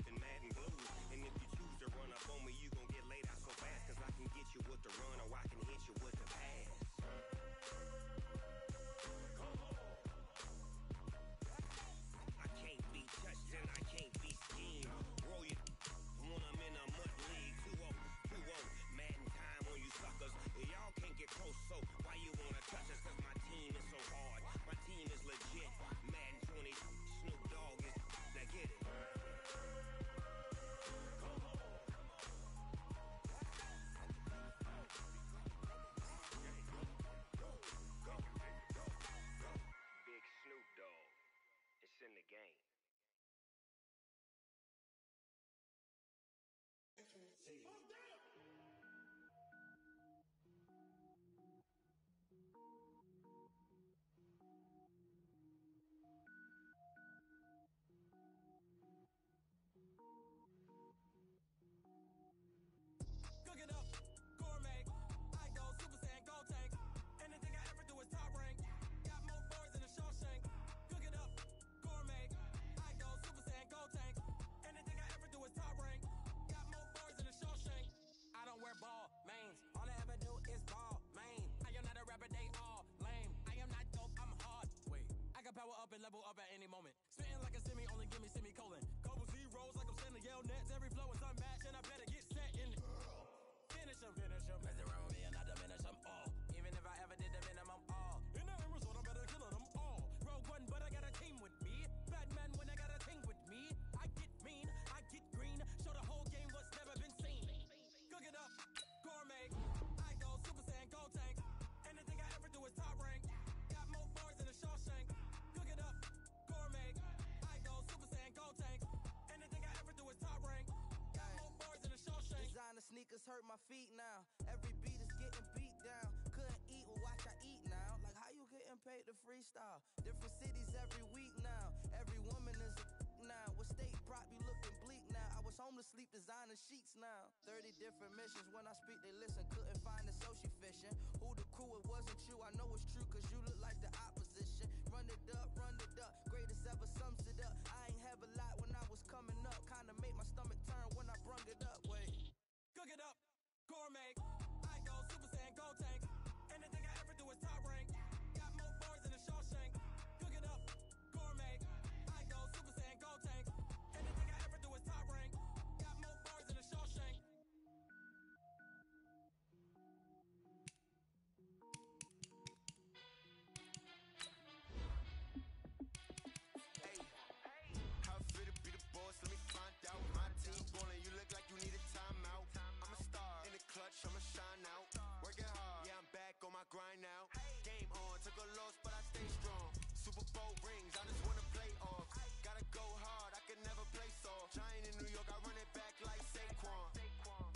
in Madden glue. And if you choose to run up on me, you gon' get laid out so fast. Cause I can get you with the run or I can hit you with the pass. I can't be touched and I can't be schemed. Roll you when I'm in a mud league. 2-0, 2-0, Madden time on you suckers. Y'all can't get close, so why you wanna touch us? Cause my team is so hard, my team is legit. Madden 20, Snoop Dogg is, now get it. Big Snoop Dogg, it's in the game. Cook it up, gourmet. I go Super Saiyan, go tank. Anything I ever do is top rank. Got more boards than a Shawshank. Cook it up, gourmet. I go Super Saiyan, go tank. Anything I ever do is top rank. Got more boards than a Shawshank. I don't wear ball mains. All I ever do is ball main. I am not a rapper, they all lame. I am not dope, I'm hard. Wait, I can power up and level up at any moment. Spitting like a semi, only give me semicolon. Couple zeros like I'm sending yell nets. Every flow is unmatched and I better get set in. Finish them. Mess around with me and I diminish them all. Even if I ever did the minimum all. In the end result, I'm better killing them all. Rogue One, but I got a team with me. Batman when I got a team with me. I get mean, I get green. Show the whole game what's never been seen. Cook it up, gourmet. I go Super Saiyan, go tank. Anything I ever do is top rank. Got more bars than a Shawshank. Cook it up, gourmet. I go Super Saiyan, go tank. Anything I ever do is top rank. Got more bars than a Shawshank. Designer sneakers hurt my feet now. Every beat is getting beat down. Couldn't eat, well watch I eat now. Like how you getting paid to freestyle? Different cities every week now. Every woman is a now. What state prop you looking bleak now? I was homeless, sleep designer sheets now. 30 different missions. When I speak, they listen. Couldn't find it, so she fishing. Who the crew? It wasn't you. I know it's true, cause you look like the opposition. Run it up, greatest ever sums it up. I ain't have a lot when I was coming up. Kinda made my stomach turn when I brung it up. Wait. Cook it up, gourmet. I go Super Saiyan, go tank. Anything I ever do is top rank. Got more bars than a Shawshank. Cook it up, gourmet. I go Super Saiyan, go tank. Anything I ever do is top rank. Got more bars than a Shawshank. Hey, how it feel to be the boss? Let me find out. My team ballin', you look like you need a timeout. I'm a star in the clutch, I'ma shine out. Working hard, yeah, I'm back on my grind now. Game on, took a loss, but I stay strong. Super Bowl rings, I just wanna play off. Gotta go hard, I can never play soft. Giant in New York, I run it back like Saquon.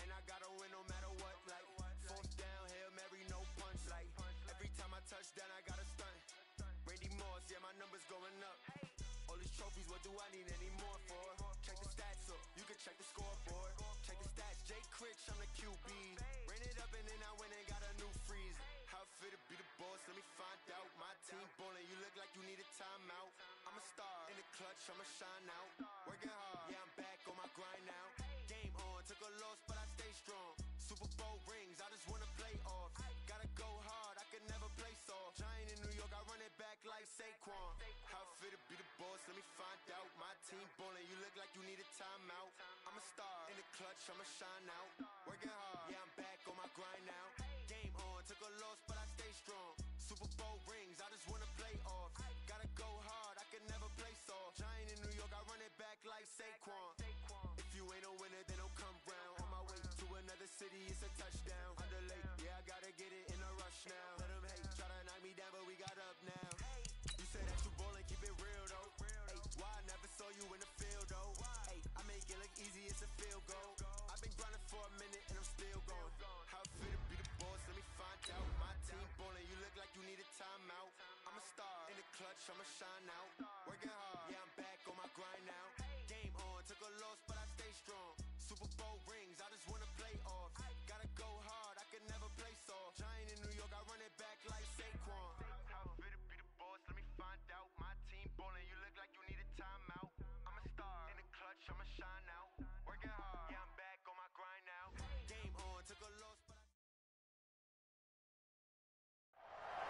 And I gotta win no matter what, like fourth down, Hail Mary, no punch. Like every time I touch down, I gotta stunt. Randy Moss, yeah, my numbers going up. All these trophies, what do I need any more for? Check the stats up, you can check the scoreboard. Check the stats, Jay Critch, I'm the QB. Ran it up and then I went and got a new freeze. How it feel to be the boss, let me find out. My team ballin', you look like you need a timeout. I'm a star in the clutch, I'ma shine out. Working hard, yeah, I'm back on my grind now. Game on, took a loss, but I stay strong. Super Bowl rings, I just wanna play off. Gotta go hard, I can never play soft. Giant in New York, I run it back like Saquon. How it feel to be the boss, let me find out. My team ballin', you look like you need a timeout. I'm a star in the clutch, I'ma shine out. Working hard, yeah, I'm back on my grind now. Game on, took a loss, but I stay strong. Super Bowl rings, I just wanna play off. Gotta go hard, I can never play soft. Giant in New York, I run it back like Saquon. If you ain't a winner, then don't come round. On my way to another city, it's a touchdown. Underlay, yeah, I gotta get it in a rush now. Let them hate, try to knock me down, but we got up now. You say that you ballin', keep it real though. Hey, why I never saw you in the field though? Hey, I make it look easy, it's a field goal. I've been grinding for a minute and I'm still going. How it feel to be the boss, let me find out. My team ballin', you look like you need a timeout. I'm a star in the clutch, I'ma shine out. Working hard, yeah, I'm back on my grind now. Game on, took a loss, but I stay strong. Super Bowl rings, I just wanna play off. Gotta go hard, I can never play soft. Giant in New York, I run it back like Saquon. How it feel to be the boss, let me find out. My team ballin', you look like you need a timeout. I'm a star in the clutch, I'ma shine out.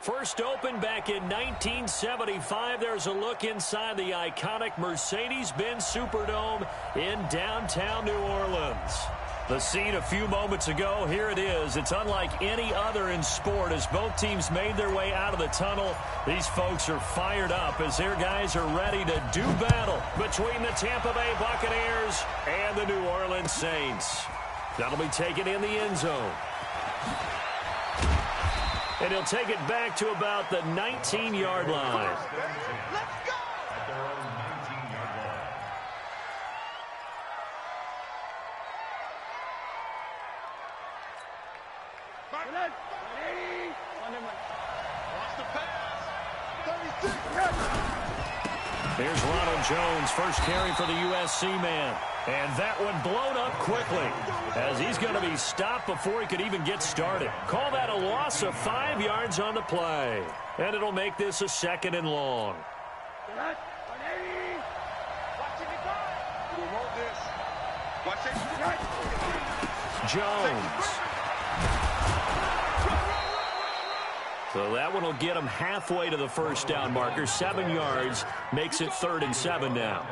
First opened back in 1975. There's a look inside the iconic Mercedes-Benz Superdome in downtown New Orleans. The scene a few moments ago, here it is. It's unlike any other in sport as both teams made their way out of the tunnel. These folks are fired up as their guys are ready to do battle between the Tampa Bay Buccaneers and the New Orleans Saints. That'll be taken in the end zone. And he'll take it back to about the 19-yard line. Let's go! At their own 19-yard line. Watch the pass. 36. Here's Ronald Jones, first carry for the USC man. And that one blown up quickly as he's going to be stopped before he could even get started. Call that a loss of 5 yards on the play. And it'll make this a 2nd and long. Jones. So that one will get him halfway to the first down marker. 7 yards makes it 3rd and 7 now.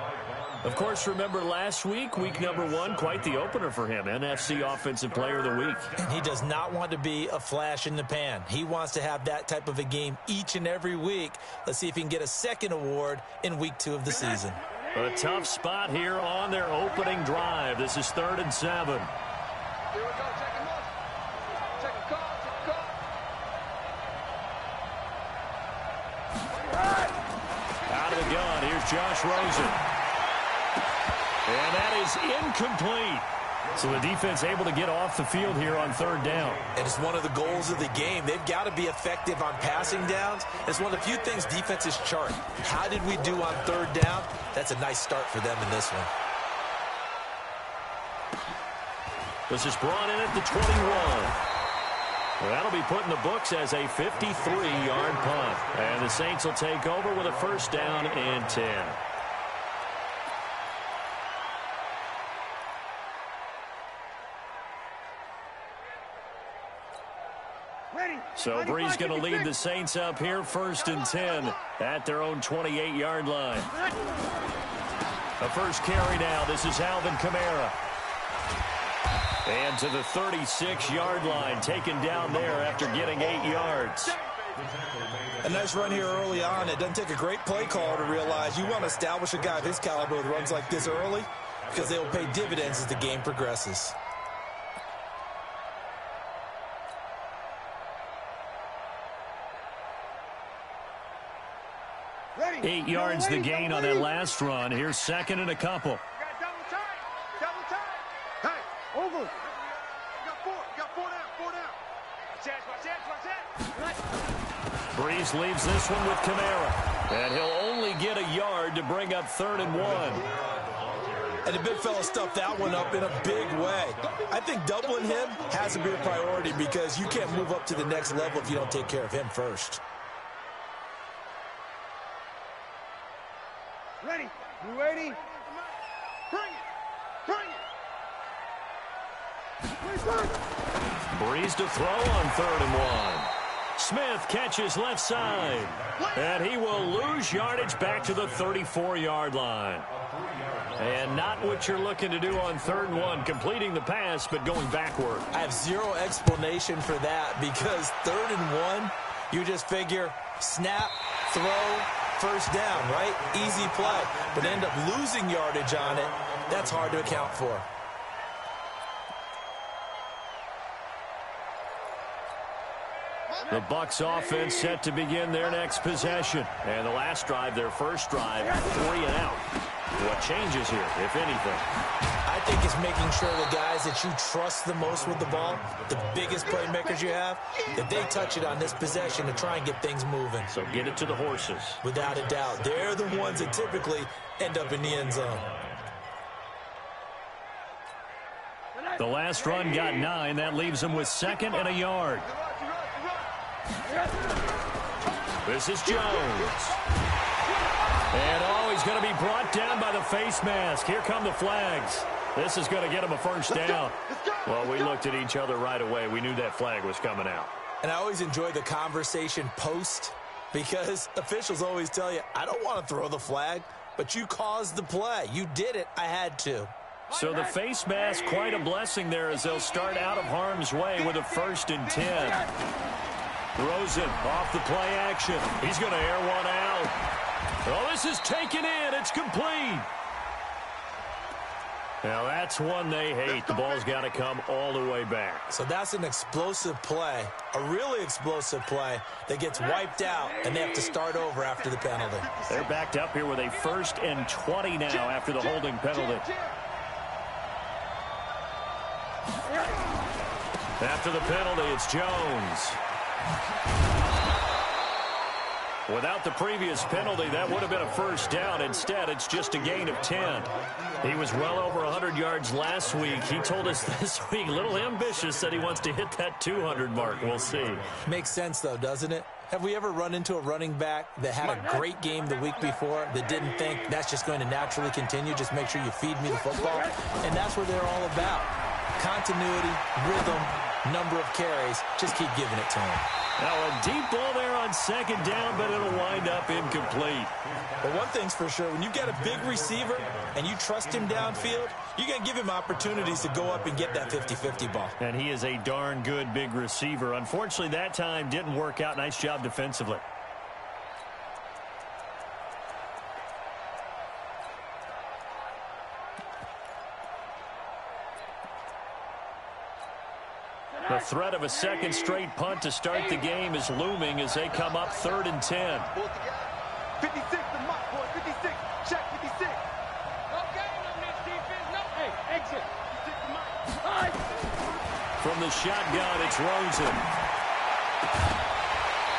Of course, remember last week, week number 1, quite the opener for him. NFC Offensive Player of the Week. And he does not want to be a flash in the pan. He wants to have that type of a game each and every week. Let's see if he can get a second award in week 2 of the season. A tough spot here on their opening drive. This is 3rd and 7. Here we go. Check him up. Check a call. Out of the gun, here's Josh Rosen. And that is incomplete. So the defense able to get off the field here on 3rd down. And it's one of the goals of the game. They've got to be effective on passing downs. It's one of the few things defenses chart. How did we do on 3rd down? That's a nice start for them in this one. This is brought in at the 21. Well, that'll be put in the books as a 53-yard punt. And the Saints will take over with a 1st down and 10. So Bree's going to lead the Saints up here, 1st and 10 at their own 28-yard line. The first carry now. This is Alvin Kamara. And to the 36-yard line, taken down there after getting 8 yards. A nice run here early on. It doesn't take a great play caller to realize you want to establish a guy of his caliber with runs like this early because they will pay dividends as the game progresses. Ready. 8 yards the gain on that last run. Here's 2nd and a couple. Double time. Hey, over. You got 4 down. Watch that. Breeze leaves this one with Kamara. And he'll only get a yard to bring up 3rd and 1. And the big fella stuffed that one up in a big way. I think doubling him has to be a priority because you can't move up to the next level if you don't take care of him first. Ready. You ready? Bring it. Breeze to throw on 3rd and 1. Smith catches left side. And he will lose yardage back to the 34-yard line. And not what you're looking to do on 3rd and 1, completing the pass, but going backward. I have zero explanation for that because 3rd and 1, you just figure snap, throw, 1st down, right? Easy play. But end up losing yardage on it. That's hard to account for. The Bucs offense set to begin their next possession. And the last drive, their first drive, 3 and out. What changes here, if anything? I think it's making sure the guys that you trust the most with the ball, the biggest playmakers you have, that they touch it on this possession to try and get things moving. So get it to the horses. Without a doubt. They're the ones that typically end up in the end zone. The last run got 9. That leaves them with 2nd and a yard. This is Jones. And he's going to be brought down by the face mask. Here come the flags. This is going to get him a 1st down. Well, we looked at each other right away. We knew that flag was coming out. And I always enjoy the conversation post because officials always tell you, I don't want to throw the flag, but you caused the play. You did it. I had to. So the face mask, quite a blessing there as they'll start out of harm's way with a 1st and 10. Rosen off the play action. He's going to air one out. Oh, this is taken in. It's complete. Now, that's one they hate. The ball's got to come all the way back. So that's an explosive play, a really explosive play that gets wiped out, and they have to start over after the penalty. They're backed up here with a 1st and 20 now after the holding penalty. After the penalty, it's Jones. Without the previous penalty, that would have been a 1st down. Instead, it's just a gain of 10. He was well over 100 yards last week. He told us this week, a little ambitious, that he wants to hit that 200 mark. We'll see. Makes sense, though, doesn't it? Have we ever run into a running back that had a great game the week before that didn't think that's just going to naturally continue? Just make sure you feed me the football. And that's what they're all about. Continuity, rhythm, number of carries. Just keep giving it to him. Now a deep ball there on 2nd down, but it'll wind up incomplete. But one thing's for sure, when you get a big receiver and you trust him downfield, you're going to give him opportunities to go up and get that 50-50 ball. And he is a darn good big receiver. Unfortunately, that time didn't work out. Nice job defensively. The threat of a 2nd straight punt to start the game is looming as they come up 3rd and 10. 56, the mark, boy. 56. Check 56. Okay, on this defense. No, hey, exit. From the shotgun, it's Rosen.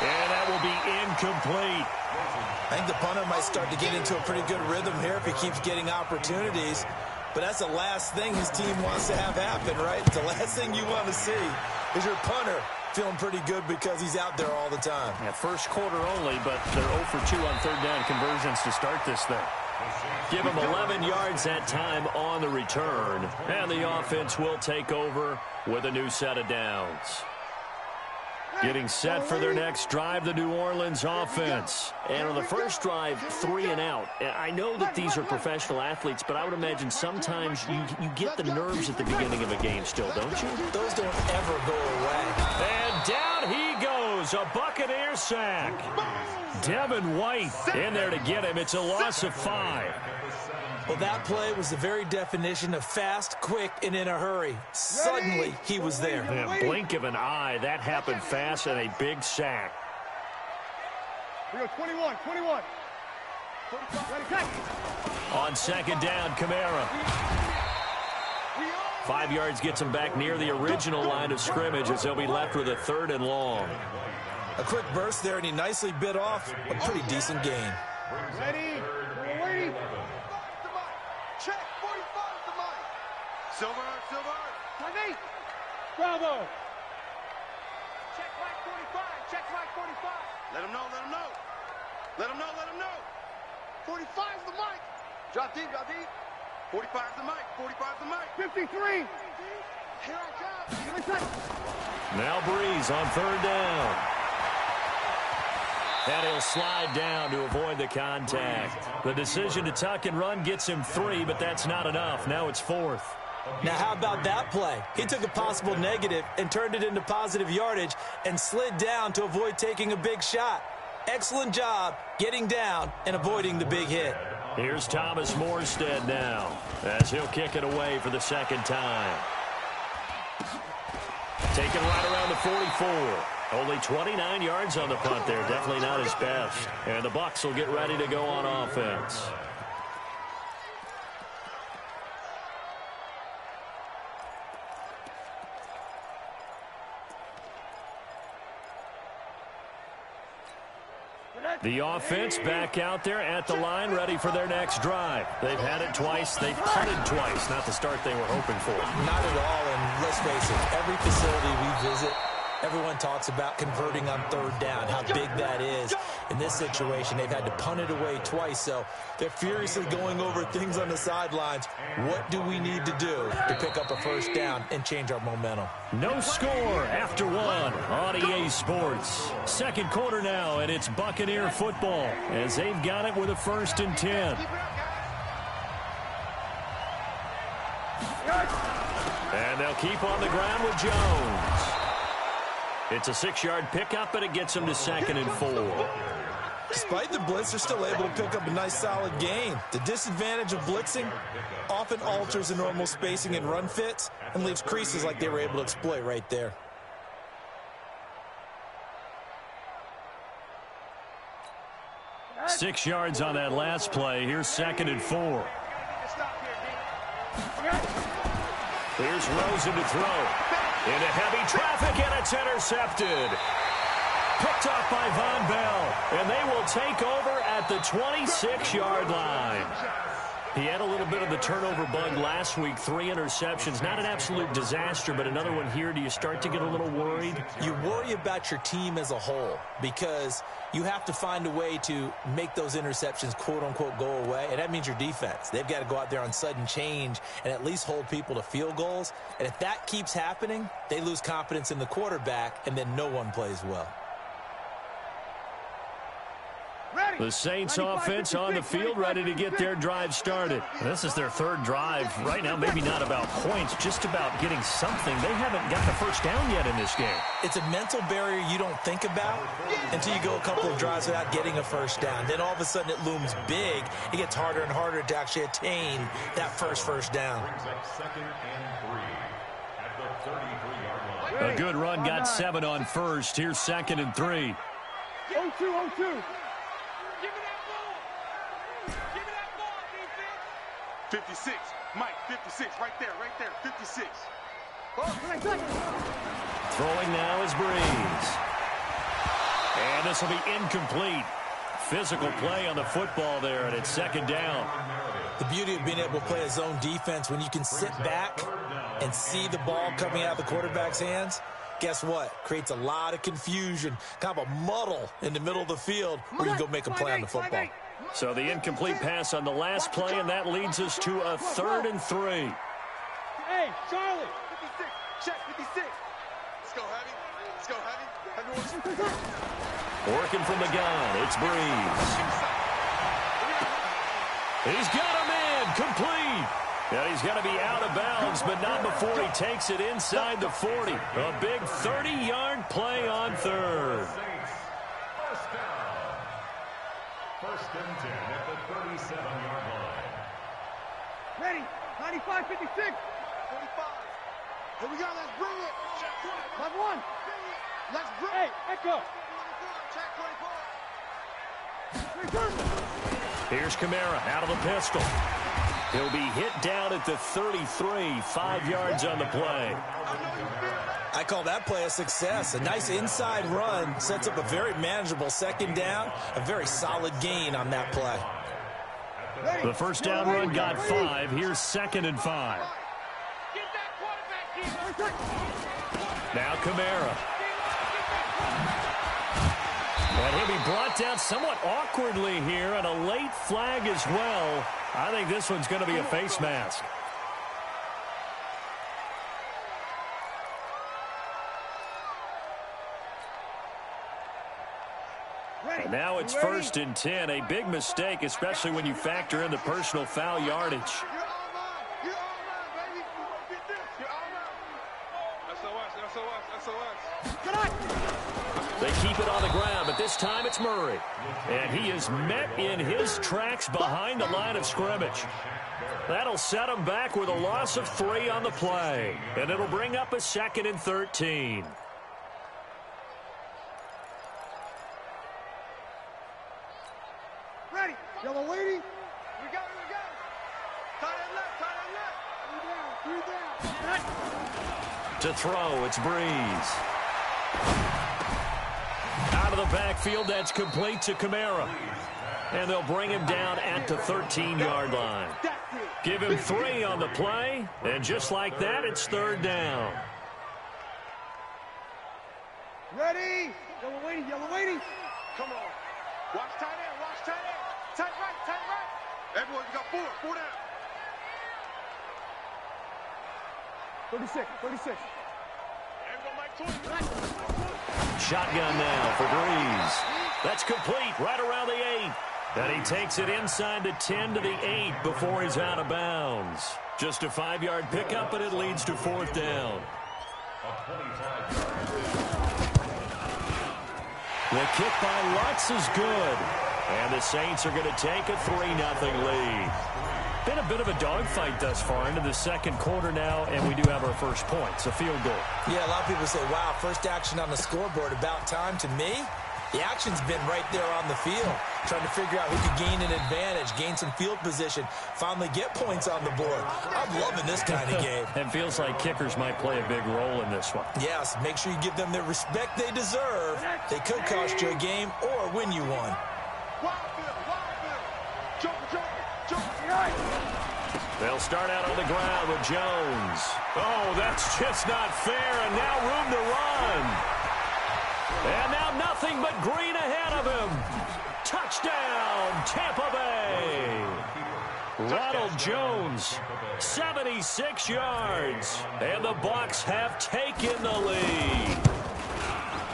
And that will be incomplete. I think the punter might start to get into a pretty good rhythm here if he keeps getting opportunities. But that's the last thing his team wants to have happen, right? The last thing you want to see is your punter feeling pretty good because he's out there all the time. Yeah, 1st quarter only, but they're 0 for 2 on 3rd down conversions to start this thing. Give them 11 yards that time on the return. And the offense will take over with a new set of downs. Getting set for their next drive, the New Orleans offense. And on the first drive, 3 and out. I know that these are professional athletes, but I would imagine sometimes you get the nerves at the beginning of a game still, don't you? Those don't ever go away. And down he goes, a Buccaneer sack. Devin White in there to get him. It's a loss of 5. Well, that play was the very definition of fast, quick, and in a hurry. Suddenly, he was there. Yeah, blink of an eye. That happened fast and a big sack. We go 21. On 2nd down, Kamara. 5 yards gets him back near the original line of scrimmage as they'll be left with a 3rd and long. A quick burst there, and he nicely bit off a pretty decent gain. Ready? Check 45 the mic. Silver. Bravo. Check like 45. Let him know. 45 is the mic. Drop deep. 45 is the mic. 53. Here I come. Now Breeze on 3rd down. And he'll slide down to avoid the contact. The decision to tuck and run gets him 3, but that's not enough. Now it's 4th. Now, how about that play? He took a possible negative and turned it into positive yardage and slid down to avoid taking a big shot. Excellent job getting down and avoiding the big hit. Here's Thomas Morstead now as he'll kick it away for the 2nd time. Taken right around the 44. Only 29 yards on the punt there. Definitely not his best. And the Bucs will get ready to go on offense. The offense back out there at the line, ready for their next drive. They've had it twice. They've punted twice. Not the start they were hoping for. Not at all, and let's face it, every facility we visit, Everyone talks about converting on third down, how big that is. In this situation, they've had to punt it away twice, so they're furiously going over things on the sidelines. What do we need to do to pick up a first down and change our momentum? No score after one on EA Sports. Second quarter now, and it's Buccaneer football as they've got it with a 1st and 10. And they'll keep on the ground with Jones. It's a 6-yard pickup, and it gets them to 2nd and 4. Despite the blitz, they're still able to pick up a nice, solid gain. The disadvantage of blitzing often alters the normal spacing and run fits and leaves creases like they were able to exploit right there. Six yards on that last play. Here's 2nd and 4. Here's Rosen to throw. Into heavy traffic, and it's intercepted. Picked off by Von Bell, and they will take over at the 26-yard line. He had a little bit of the turnover bug last week, 3 interceptions. Not an absolute disaster, but another one here. Do you start to get a little worried? You worry about your team as a whole because you have to find a way to make those interceptions, quote-unquote, go away, and that means your defense. They've got to go out there on sudden change and at least hold people to field goals. And if that keeps happening, they lose confidence in the quarterback, and then no one plays well. The Saints offense on the field, ready to get their drive started. This is their 3rd drive. Right now, maybe not about points, just about getting something. They haven't got the first down yet in this game. It's a mental barrier you don't think about until you go a couple of drives without getting a first down. Then all of a sudden it looms big. It gets harder and harder to actually attain that first down. A good run, got 7 on first. Here's 2nd and 3. 0-2. 56, Mike, 56, right there, 56. Throwing now is Breeze. And this will be incomplete. Physical play on the football there, and it's 2nd down. The beauty of being able to play a zone defense when you can sit back and see the ball coming out of the quarterback's hands, guess what? Creates a lot of confusion, kind of a muddle in the middle of the field where you can go make a play on the football. So the incomplete pass on the last play, and that leads us to a 3rd and 3. Hey, Charlie. 56, check 56. Let's go, Heavy. Let's go, Heavy. Working from the gun, it's Breeze. He's got him in, complete. And he's going to be out of bounds, but not before he takes it inside the 40. A big 30-yard play on 3rd. First and 10 at the 37-yard line. Ready. 95, 56. 45. Here we go. Let's bring it. Have one. Let's bring Hey, it. Echo. Check 24. Here's Kamara out of the pistol. He'll be hit down at the 33, 5 yards on the play. I call that play a success. A nice inside run sets up a very manageable 2nd down, a very solid gain on that play. The first down run got 5. Here's 2nd and 5. Now Kamara. And he'll be brought down somewhat awkwardly here, and a late flag as well. I think this one's going to be a face mask. And now it's 1st and 10. A big mistake, especially when you factor in the personal foul yardage. You're all mine, baby. You won't get this. You're all mine. SOS. They keep it on the ground, but this time it's Murray. And he is met in his tracks behind the line of scrimmage. That'll set him back with a loss of 3 on the play. And it'll bring up a 2nd and 13. Ready. Yellow lady. We got it. Tight end left. 3 down. To throw, it's Breeze. Out of the backfield, that's complete to Kamara. And they'll bring him down at the 13-yard line. Give him 3 on the play, and just like that, it's 3rd down. Yellow waiting. Come on. Watch tight end. Watch tight end. Tight right. Tight right. Everyone, you got four down. 36. Everyone, Mike 20. Shotgun now for Breeze. That's complete right around the 8. And he takes it inside the 10 to the 8 before he's out of bounds. Just a 5-yard pickup, but it leads to 4th down. The kick by Lutz is good. And the Saints are going to take a 3-0 lead. Been a bit of a dogfight thus far into the second quarter now, and we do have our first points, a field goal. Yeah, a lot of people say, wow, first action on the scoreboard, about time. To me, the action's been right there on the field, trying to figure out who could gain an advantage, gain some field position, finally get points on the board. I'm loving this kind of game. It feels like kickers might play a big role in this one. Yes, make sure you give them the respect they deserve. They could cost you a game or win you one. They'll start out on the ground with Jones. Oh, that's just not fair, and now room to run. And now nothing but green ahead of him. Touchdown, Tampa Bay. Ronald Jones, 76 yards. And the Bucs have taken the lead.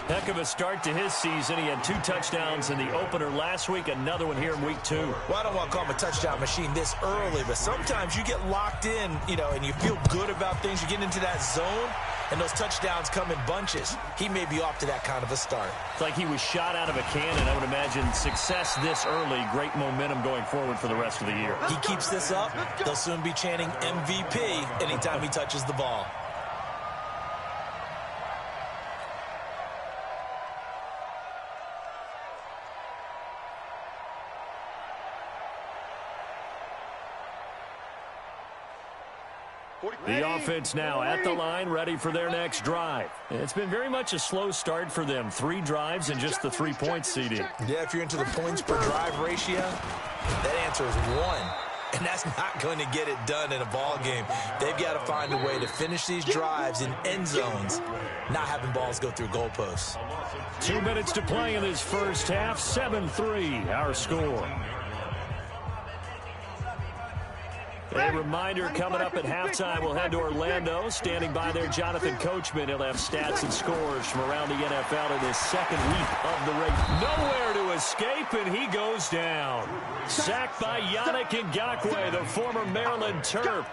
Heck of a start to his season. He had 2 touchdowns in the opener last week, another one here in week 2. Well, I don't want to call him a touchdown machine this early, but sometimes you get locked in, and you feel good about things. You get into that zone, and those touchdowns come in bunches. He may be off to that kind of a start. It's like he was shot out of a cannon. I would imagine success this early, great momentum going forward for the rest of the year. He keeps this up, they'll soon be chanting MVP anytime he touches the ball. The offense now at the line, ready for their next drive. It's been very much a slow start for them. 3 drives and just the 3-point seeding. Yeah, if you're into the points per drive ratio, that answer is 1. And that's not going to get it done in a ball game. They've got to find a way to finish these drives in end zones, not having balls go through goalposts. 2 minutes to play in this first half. 7-3, our score. A reminder, coming up at halftime, we'll head to Orlando. Standing by there, Jonathan Coachman. He'll have stats and scores from around the NFL in his second week of the race. Nowhere to escape, and he goes down. Sacked by Yannick Ngakoue, the former Maryland Terp.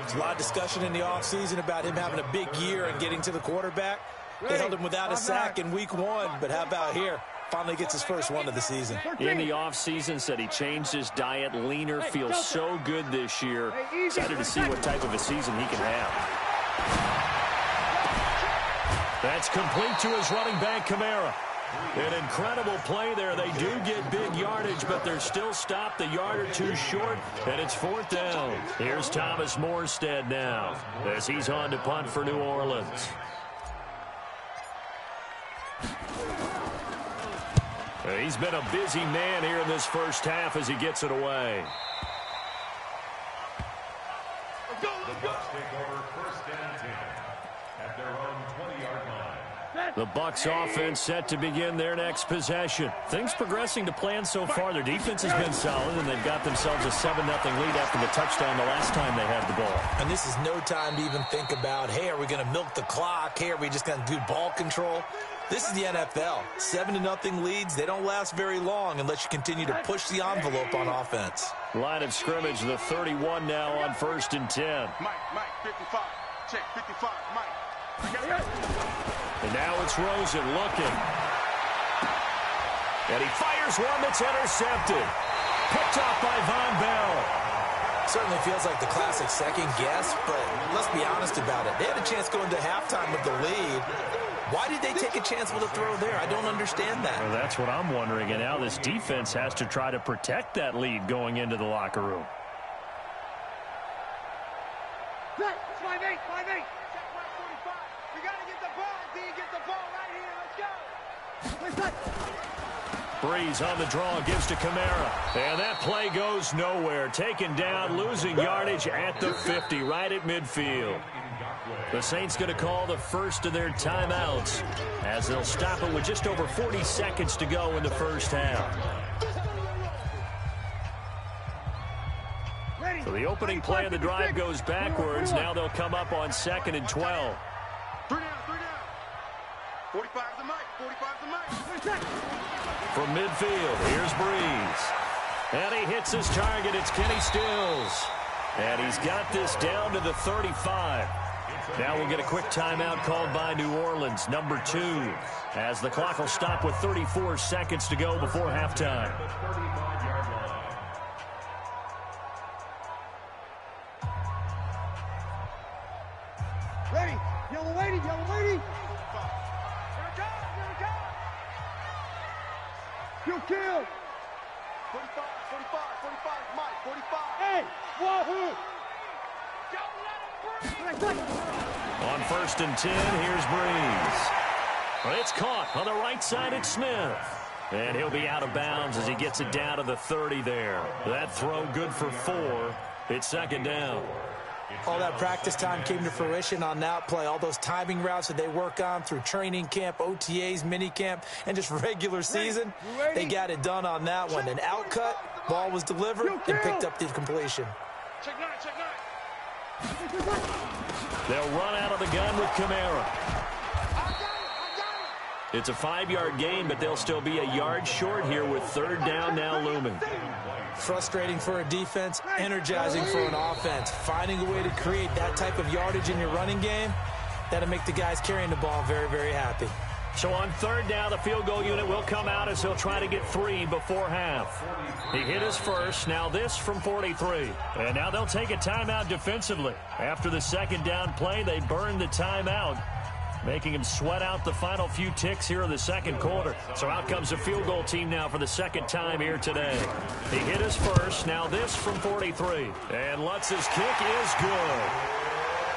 There's a lot of discussion in the offseason about him having a big year and getting to the quarterback. They held him without a sack in week 1, but how about here? Finally gets his first one of the season. In the offseason, said he changed his diet, leaner, feels so good this year. Excited to see what type of a season he can have. That's complete to his running back, Kamara. An incredible play there. They do get big yardage, but they're still stopped a yard or 2 short, and it's 4th down. Here's Thomas Morstead now as he's on to punt for New Orleans. He's been a busy man here in this first half as he gets it away. The Bucs take over 1st and 10 at their own 20-yard line. The Bucs offense set to begin their next possession. Things progressing to plan so far. Their defense has been solid, and they've got themselves a 7-0 lead after the touchdown the last time they had the ball. And this is no time to even think about, hey, are we going to milk the clock? Hey, are we just going to do ball control? This is the NFL. 7-0 leads, they don't last very long unless you continue to push the envelope on offense. Line of scrimmage, the 31 now on 1st and 10. Mike, 55. Check, 55, Mike. And now it's Rosen looking. And he fires one that's intercepted. Picked off by Von Bell. Certainly feels like the classic second guess, but let's be honest about it. They had a chance going to halftime with the lead. Why did they take a chance with a throw there? I don't understand that. Well, that's what I'm wondering. And now this defense has to try to protect that lead going into the locker room. 5-8. Check 45. We got to get the ball, D. Get the ball right here. Let's go. Breeze on the draw, gives to Kamara. And that play goes nowhere. Taken down, losing yardage at the 50, right at midfield. The Saints going to call the first of their timeouts as they'll stop it with just over 40 seconds to go in the first half. So the opening play of the drive goes backwards. Now they'll come up on 2nd and 12. 3 down. 45 the mic. 45 the mic. From midfield, here's Breeze. And he hits his target. It's Kenny Stills. And he's got this down to the 35. Now we'll get a quick timeout called by New Orleans, number 2, as the clock will stop with 34 seconds to go before halftime. Ready. Yellow lady. Here we go. You kill. 45, Mike. 45. Hey, wahoo. On 1st and 10, here's Breeze. Well, it's caught on the right side. It's Smith. And he'll be out of bounds as he gets it down to the 30 there. That throw good for 4. It's 2nd down. All that practice time came to fruition on that play. All those timing routes that they work on through training camp, OTAs, mini camp, and just regular season, they got it done on that one. An outcut, ball was delivered, and picked up the completion. Check nine. They'll run out of the gun with Kamara. It's a 5-yard gain, but they'll still be a yard short here with 3rd down now looming. Frustrating for a defense, energizing for an offense. Finding a way to create that type of yardage in your running game, that'll make the guys carrying the ball very, very happy. So on 3rd down, the field goal unit will come out as he'll try to get 3 before half. He hit his first. Now this from 43. And now they'll take a timeout defensively. After the 2nd down play, they burned the timeout, making him sweat out the final few ticks here in the 2nd quarter. So out comes the field goal team now for the 2nd time here today. He hit his first. Now this from 43. And Lutz's kick is good.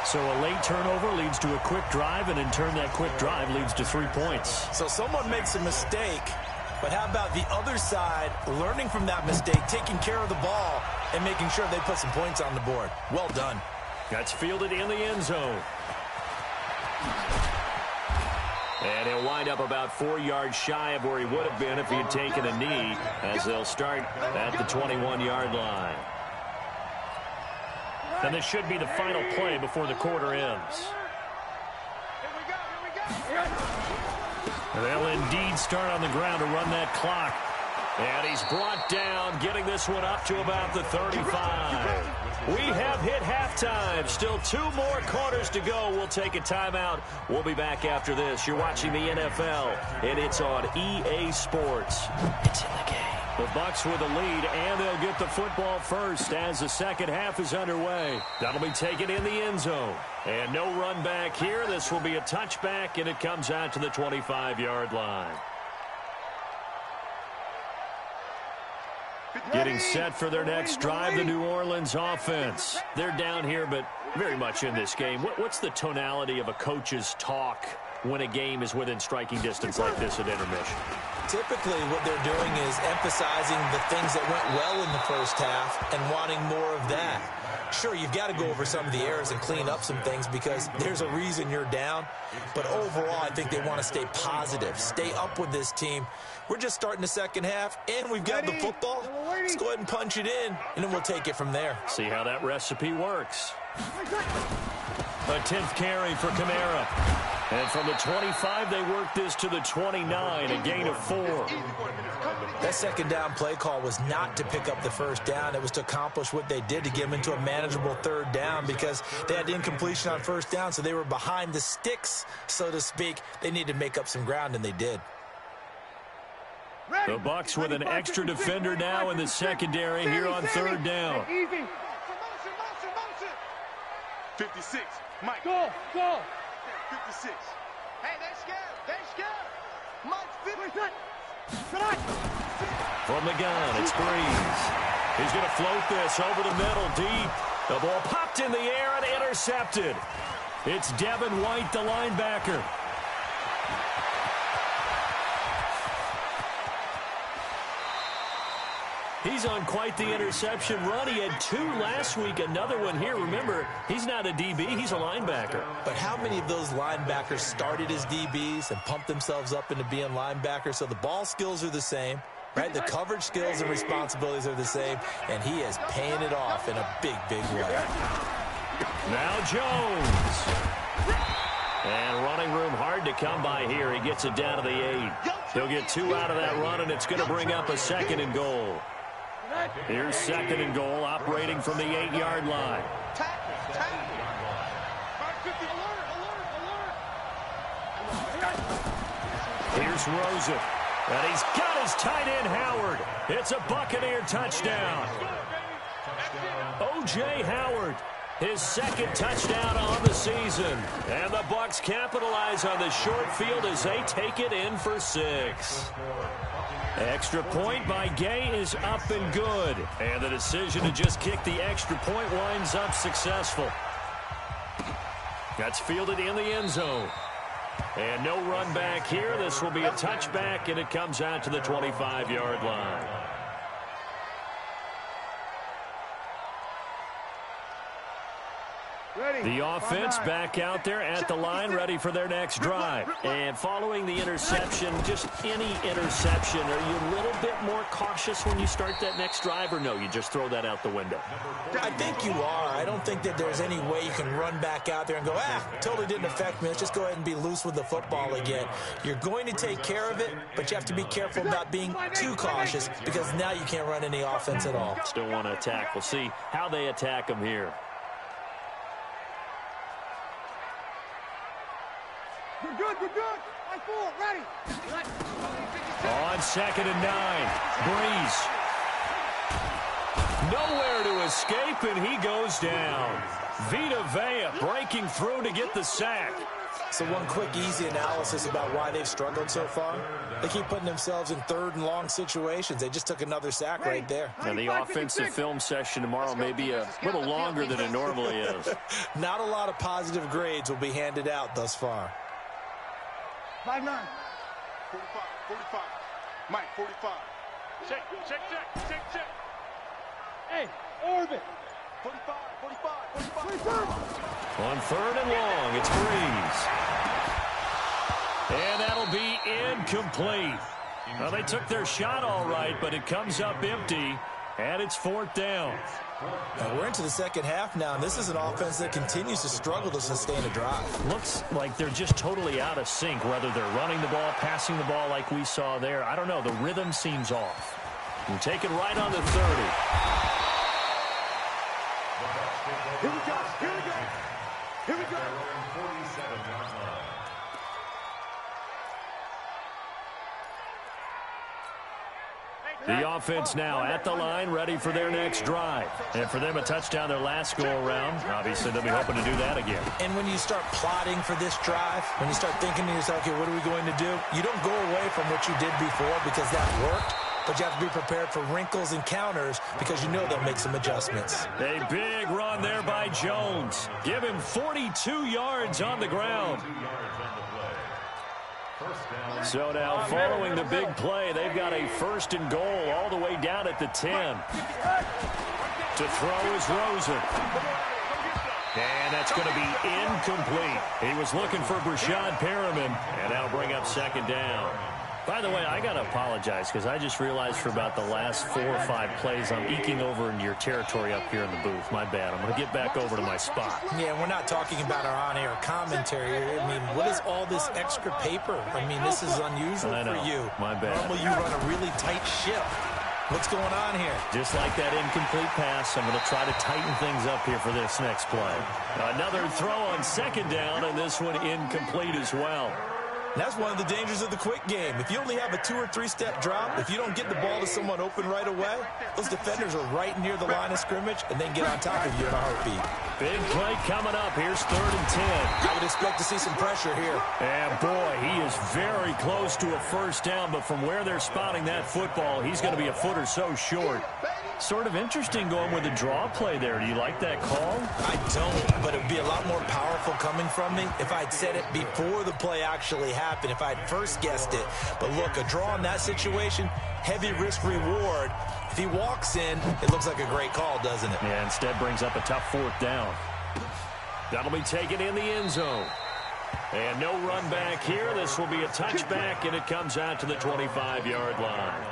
So a late turnover leads to a quick drive, and in turn that quick drive leads to 3 points. So someone makes a mistake, but how about the other side learning from that mistake, taking care of the ball, and making sure they put some points on the board? Well done. That's fielded in the end zone. And he'll wind up about 4 yards shy of where he would have been if he had taken a knee, as they'll start at the 21-yard line. And this should be the final play before the quarter ends. They'll indeed start on the ground to run that clock. And he's brought down, getting this one up to about the 35. We have hit halftime. Still 2 more quarters to go. We'll take a timeout. We'll be back after this. You're watching the NFL, and it's on EA Sports. It's in the game. The Bucs with the lead, and they'll get the football first as the 2nd half is underway. That'll be taken in the end zone. And no run back here. This will be a touchback, and it comes out to the 25-yard line. Getting set for their next drive, the New Orleans offense. They're down here, but very much in this game. What's the tonality of a coach's talk when a game is within striking distance like this at intermission? Typically, what they're doing is emphasizing the things that went well in the first half and wanting more of that. Sure, you've got to go over some of the errors and clean up some things because there's a reason you're down. But overall, I think they want to stay positive, stay up with this team. We're just starting the 2nd half, and we've got the football. Let's go ahead and punch it in, and then we'll take it from there. See how that recipe works. A 10th carry for Kamara. And from the 25, they work this to the 29, a gain of 4. That 2nd down play call was not to pick up the 1st down. It was to accomplish what they did, to get them into a manageable 3rd down, because they had incompletion on 1st down, so they were behind the sticks, so to speak. They needed to make up some ground, and they did. The Bucs with an extra defender now in the secondary here on 3rd down. 56. Mike. Go. 56. Hey, they scared. Mike, 56. From the gun, it's Breeze. He's going to float this over the middle, deep. The ball popped in the air and intercepted. It's Devin White, the linebacker. He's on quite the interception run. He had 2 last week, another one here. Remember, he's not a DB, he's a linebacker. But how many of those linebackers started as DBs and pumped themselves up into being linebackers? So the ball skills are the same, right? The coverage skills and responsibilities are the same, and he is paying it off in a big, big way. Now Jones. And running room hard to come by here. He gets it down to the 8. He'll get 2 out of that run, and it's going to bring up a 2nd and goal. Here's 2nd and goal, operating from the 8-yard line. Here's Rosen. And he's got his tight end, Howard. It's a Buccaneer touchdown. O.J. Howard, his 2nd touchdown on the season. And the Bucs capitalize on the short field as they take it in for 6. Extra point by Gay is up and good. And the decision to just kick the extra point winds up successful. That's fielded in the end zone. And no run back here. This will be a touchback, and it comes out to the 25-yard line. The offense back out there at the line, ready for their next drive. And following the interception, just any interception, are you a little bit more cautious when you start that next drive, or no, you just throw that out the window? I think you are. I don't think that there's any way you can run back out there and go, totally didn't affect me. Let's just go ahead and be loose with the football again. You're going to take care of it, but you have to be careful about being too cautious because now you can't run any offense at all. Still want to attack. We'll see how they attack them here. You're good, you're good. I'm full, ready. On 2nd and 9, Breeze. Nowhere to escape, and he goes down. Vita Vea breaking through to get the sack. So one quick, easy analysis about why they've struggled so far. They keep putting themselves in 3rd and long situations. They just took another sack right there. And the offensive film session tomorrow may be a little longer than it normally is. Not a lot of positive grades will be handed out thus far. 5-9. 45, 45. Mike, 45. Check. Hey, orbit. 45, 45. On 3rd and long, it's Breeze. And that'll be incomplete. Well, they took their shot all right, but it comes up empty, and it's 4th down. Now we're into the 2nd half now, and this is an offense that continues to struggle to sustain a drive. Looks like they're just totally out of sync, whether they're running the ball, passing the ball like we saw there. I don't know. The rhythm seems off. And take it right on the 30. Here we go. The offense now at the line, ready for their next drive. And for them, a touchdown their last go-around. Obviously, they'll be hoping to do that again. And when you start plotting for this drive, when you start thinking to yourself, okay, what are we going to do? You don't go away from what you did before because that worked, but you have to be prepared for wrinkles and counters because you know they'll make some adjustments. A big run there by Jones. Give him 42 yards on the ground. So now, following the big play, they've got a 1st and goal all the way down at the 10. To throw is Rosen. And that's going to be incomplete. He was looking for Brashad Perriman, and that'll bring up 2nd down. By the way, I got to apologize because I just realized for about the last 4 or 5 plays I'm eking over into your territory up here in the booth. My bad. I'm going to get back over to my spot. Yeah, we're not talking about our on-air commentary. I mean, what is all this extra paper? I mean, this is unusual for you. My bad. Normally you run a really tight ship. What's going on here? Just like that incomplete pass, I'm going to try to tighten things up here for this next play. Another throw on 2nd down, and this one incomplete as well. And that's one of the dangers of the quick game. If you only have a 2 or 3 step drop, if you don't get the ball to someone open right away, those defenders are right near the line of scrimmage and then get on top of you in a heartbeat. Big play coming up. Here's 3rd and 10. I would expect to see some pressure here. And boy, he is very close to a 1st down, but from where they're spotting that football, he's going to be a foot or so short. Sort of interesting going with a draw play there. Do you like that call? I don't, but it would be a lot more powerful coming from me if I'd said it before the play actually happened, if I'd first guessed it. But look, a draw in that situation, heavy risk reward. If he walks in, it looks like a great call, doesn't it? Yeah, instead brings up a tough 4th down. That'll be taken in the end zone. And no run back here. This will be a touchback, and it comes out to the 25-yard line.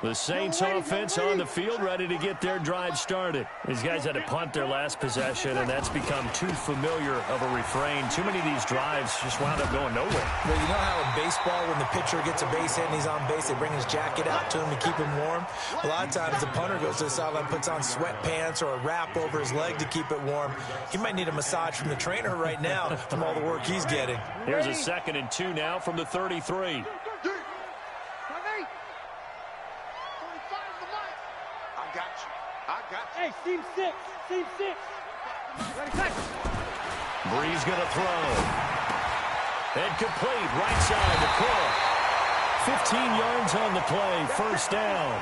The Saints offense on the field, ready to get their drive started. These guys had to punt their last possession, and that's become too familiar of a refrain. Too many of these drives just wound up going nowhere. Well, you know how in baseball, when the pitcher gets a base hit and he's on base, they bring his jacket out to him to keep him warm? A lot of times the punter goes to the sideline, puts on sweatpants or a wrap over his leg to keep it warm. He might need a massage from the trainer right now from all the work he's getting. Here's a 2nd and 2 now from the 33. Hey, seam 6. Seam 6. Ready, cut. Breeze going to throw. And complete, right side to Cook. 15 yards on the play, 1st down.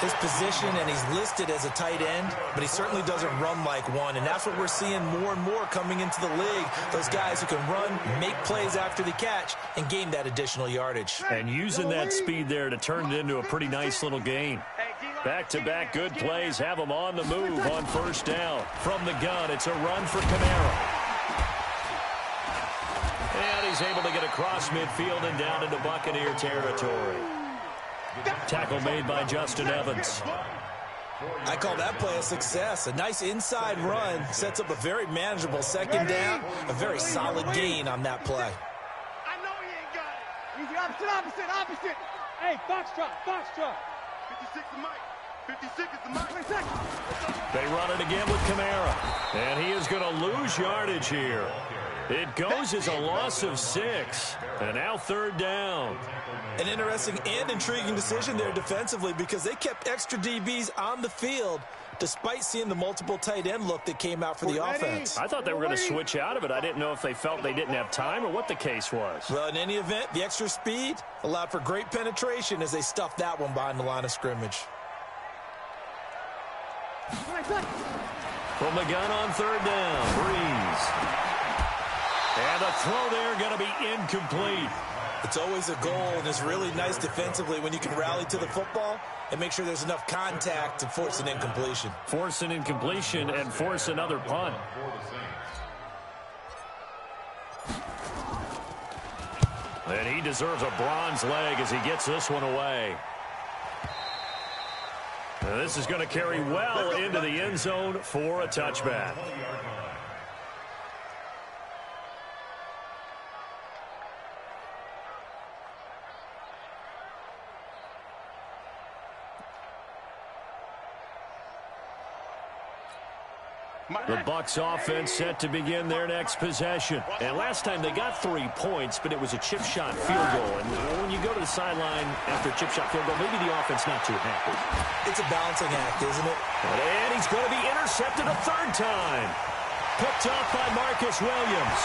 His position, and he's listed as a tight end, but he certainly doesn't run like one, and that's what we're seeing more and more coming into the league. Those guys who can run, make plays after the catch, and gain that additional yardage. And using that speed there to turn it into a pretty nice little gain. Back-to-back good plays have them on the move on 1st down. From the gun, it's a run for Kamara. And he's able to get across midfield and down into Buccaneer territory. Tackle made by Justin Evans. I call that play a success. A nice inside run sets up a very manageable 2nd down. A very solid gain on that play. I know he ain't got it. Easy, opposite. Hey, foxtrot. 56 is Mike. 56 is the Mike. 20 seconds. They run it again with Kamara. And he is going to lose yardage here. It goes as a loss of 6. And now 3rd down. An interesting and intriguing decision there defensively because they kept extra DBs on the field despite seeing the multiple tight end look that came out for the offense. I thought they were going to switch out of it. I didn't know if they felt they didn't have time or what the case was. Well, in any event, the extra speed allowed for great penetration as they stuffed that one behind the line of scrimmage. From the gun on 3rd down, Breeze. And the throw there going to be incomplete. It's always a goal, and it's really nice defensively when you can rally to the football and make sure there's enough contact to force an incompletion. Force an incompletion and force another punt. And he deserves a bronze leg as he gets this one away. Now this is going to carry well into the end zone for a touchback. The Bucs offense set to begin their next possession. And last time they got 3 points, but it was a chip shot field goal. And when you go to the sideline after a chip shot field goal, maybe the offense not too happy. It's a balancing act, isn't it? And he's going to be intercepted a 3rd time. Picked off by Marcus Williams.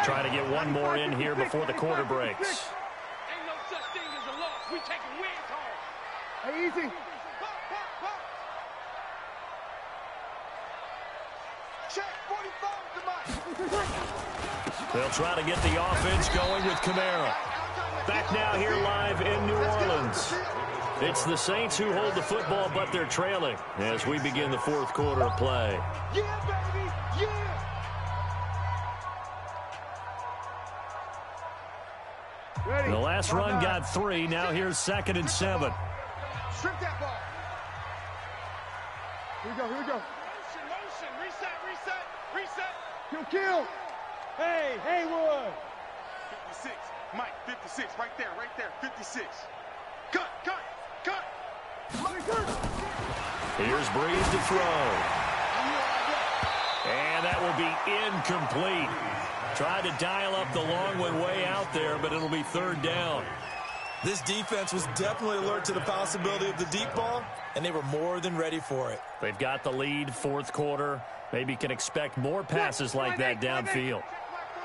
Trying to get one more in here before the quarter breaks. Ain't no such thing as a loss. We taking wins home. Hey, easy. Check 45 to Mike. They'll try to get the offense going with Kamara. Back now here live in New Orleans. It's the Saints who hold the football, but they're trailing as we begin the 4th quarter of play. Yeah, baby. Yeah. Ready. The last run got 3. Now here's 2nd and 7. Strip that ball. Here we go. Motion. Reset. Kill. Hey, Haywood. 56. Mike, 56. Right there. 56. Cut. Here's Breeze to throw. And And that will be incomplete. Tried to dial up the long one way out there, but it'll be third down. This defense was definitely alert to the possibility of the deep ball, and they were more than ready for it. They've got the lead, fourth quarter. Maybe can expect more passes like that downfield.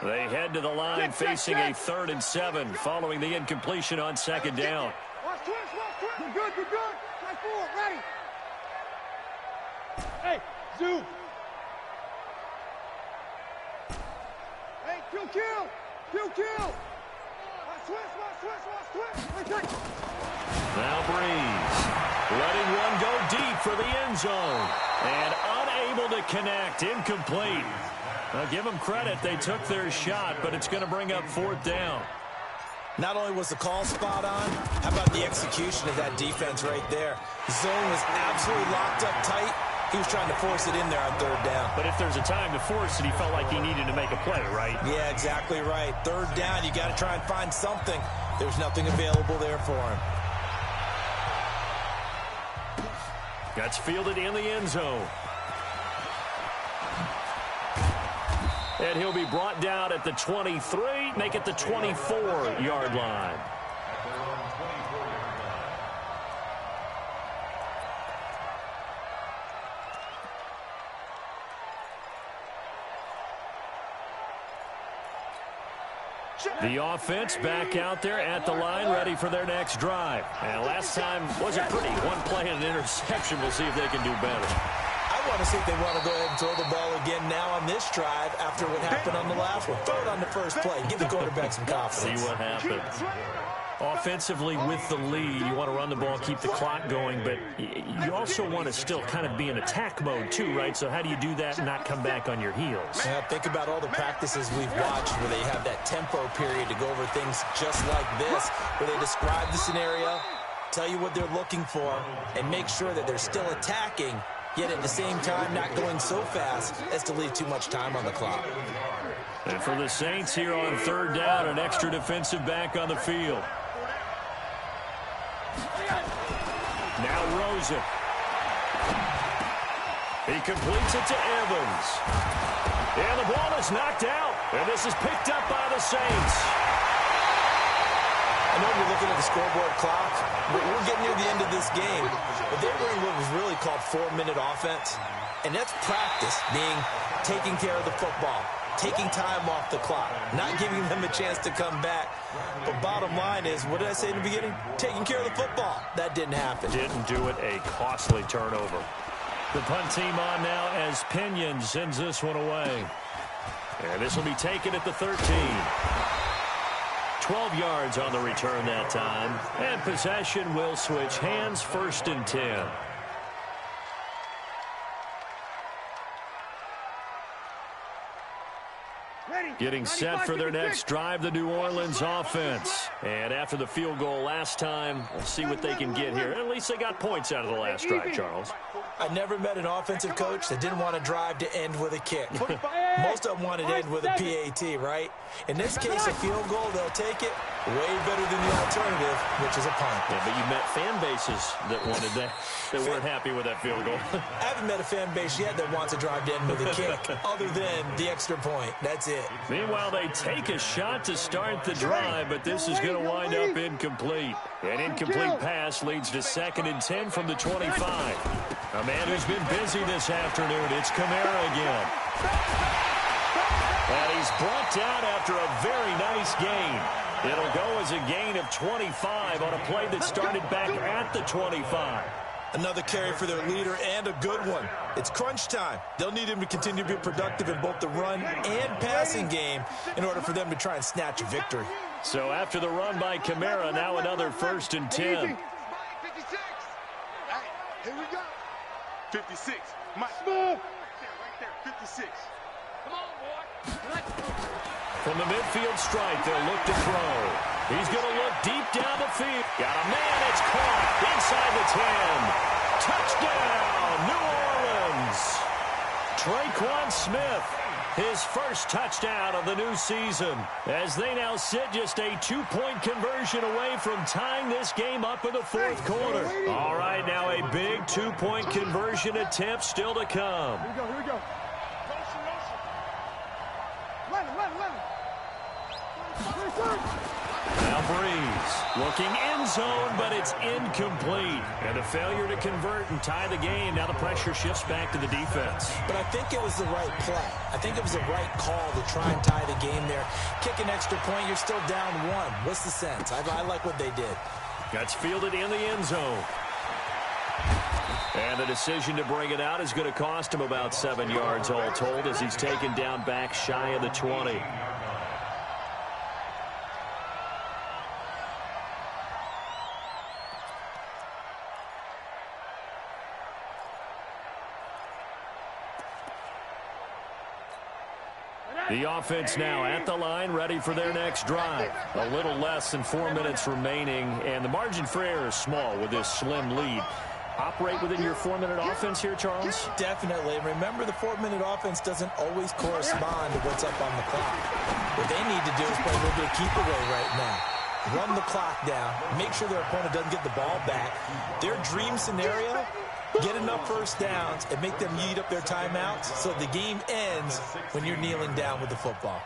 They head to the line facing a 3rd and 7 following the incompletion on second down. Watch twist, watch twist. You're good, you're good. Right forward, ready. Hey, zoom. Hey, kill. Watch twist. Now Breeze letting one go deep for the end zone. And unable to connect, incomplete. Now give them credit, they took their shot, but it's going to bring up 4th down. Not only was the call spot on, how about the execution of that defense right there? The zone was absolutely locked up tight. He was trying to force it in there on 3rd down. But if there's a time to force it, he felt like he needed to make a play, right? Yeah, exactly right. 3rd down, you got to try and find something. There's nothing available there for him. That's fielded in the end zone. And he'll be brought down at the 23, make it the 24-yard line. The offense back out there at the line, ready for their next drive. And last time wasn't pretty. One play and an interception. We'll see if they can do better. I want to see if they want to go ahead and throw the ball again now on this drive after what happened on the last one. Throw it on the first play. Give the quarterback some confidence. See what happens. Offensively with the lead, you want to run the ball, keep the clock going, but you also want to still kind of be in attack mode too, right? So how do you do that and not come back on your heels? Yeah, think about all the practices we've watched where they have that tempo period to go over things just like this, where they describe the scenario, tell you what they're looking for, and make sure that they're still attacking, yet at the same time not going so fast as to leave too much time on the clock. And for the Saints here on 3rd down, an extra defensive back on the field. Now Rosen. He completes it to Evans. And the ball is knocked out. And this is picked up by the Saints. I know you're looking at the scoreboard clock, but we're getting near the end of this game. But they were in what was really called 4-minute offense. And that's practice, being taking care of the football, taking time off the clock, not giving them a chance to come back. But bottom line is, what did I say in the beginning? Taking care of the football. That didn't happen. Didn't do it, a costly turnover. The punt team on now as Pinion sends this one away. And this will be taken at the 13. 12 yards on the return that time. And possession will switch hands, 1st and 10. Getting set for their next drive, the New Orleans offense. And after the field goal last time, we'll see what they can get here. At least they got points out of the last drive, Charles. I never met an offensive coach that didn't want to drive to end with a kick. Most of them wanted to end with a PAT, right? In this case, a field goal, they'll take it. Way better than the alternative, which is a punt. Yeah, but you met fan bases that wanted that, that weren't happy with that field goal. I haven't met a fan base yet that wants to drive to end with a kick, other than the extra point. That's it. Meanwhile, they take a shot to start the drive, but this is going to wind up incomplete. An incomplete pass leads to 2nd and 10 from the 25. A man who's been busy this afternoon, it's Kamara again. And he's brought down after a very nice gain. It'll go as a gain of 25 on a play that started back at the 25. Another carry for their leader and a good one. It's crunch time. They'll need him to continue to be productive in both the run and passing game in order for them to try and snatch a victory. So after the run by Kamara, now another 1st and 10. 56. Here we go. 56. Mike. Move. Right there. 56. Come on, boy. From the midfield stripe, they'll look to throw. He's going to look deep down the field. Got a man, it's caught inside the 10. Touchdown, New Orleans. Traquan Smith, his first touchdown of the new season, as they now sit just a 2-point conversion away from tying this game up in the 4th quarter. All right, now a big 2-point conversion attempt still to come. Here we go. Now Breeze looking end zone, but it's incomplete. And a failure to convert and tie the game. Now the pressure shifts back to the defense. But I think it was the right play. I think it was the right call to try and tie the game there. Kick an extra point, you're still down one. What's the sense? I like what they did. That's fielded in the end zone. And the decision to bring it out is going to cost him about 7 yards all told as he's taken down back shy of the 20. The offense now at the line, ready for their next drive. A little less than 4 minutes remaining, and the margin for error is small with this slim lead. Operate within your 4-minute offense here, Charles? Definitely. Remember, the 4-minute offense doesn't always correspond to what's up on the clock. What they need to do is play a little bit of keep away right now. Run the clock down. Make sure their opponent doesn't get the ball back. Their dream scenario, get enough first downs and make them eat up their timeouts so the game ends when you're kneeling down with the football.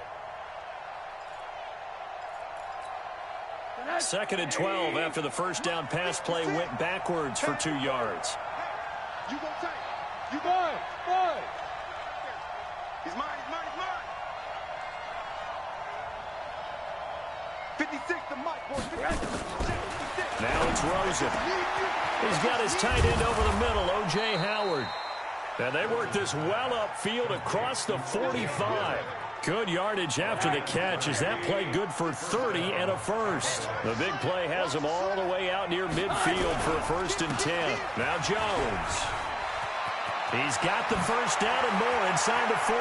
2nd and 12 after the first down pass play went backwards for 2 yards. You go take. You go. Boy. He's mine. He's mine. He's mine. 56 to Mike, boy. 56. Now it's Rosen. He's got his tight end over the middle, O.J. Howard. And they work this well upfield across the 45. Good yardage after the catch as that play good for 30 and a first. The big play has him all the way out near midfield for a 1st and 10. Now Jones. He's got the first down and more inside the 40.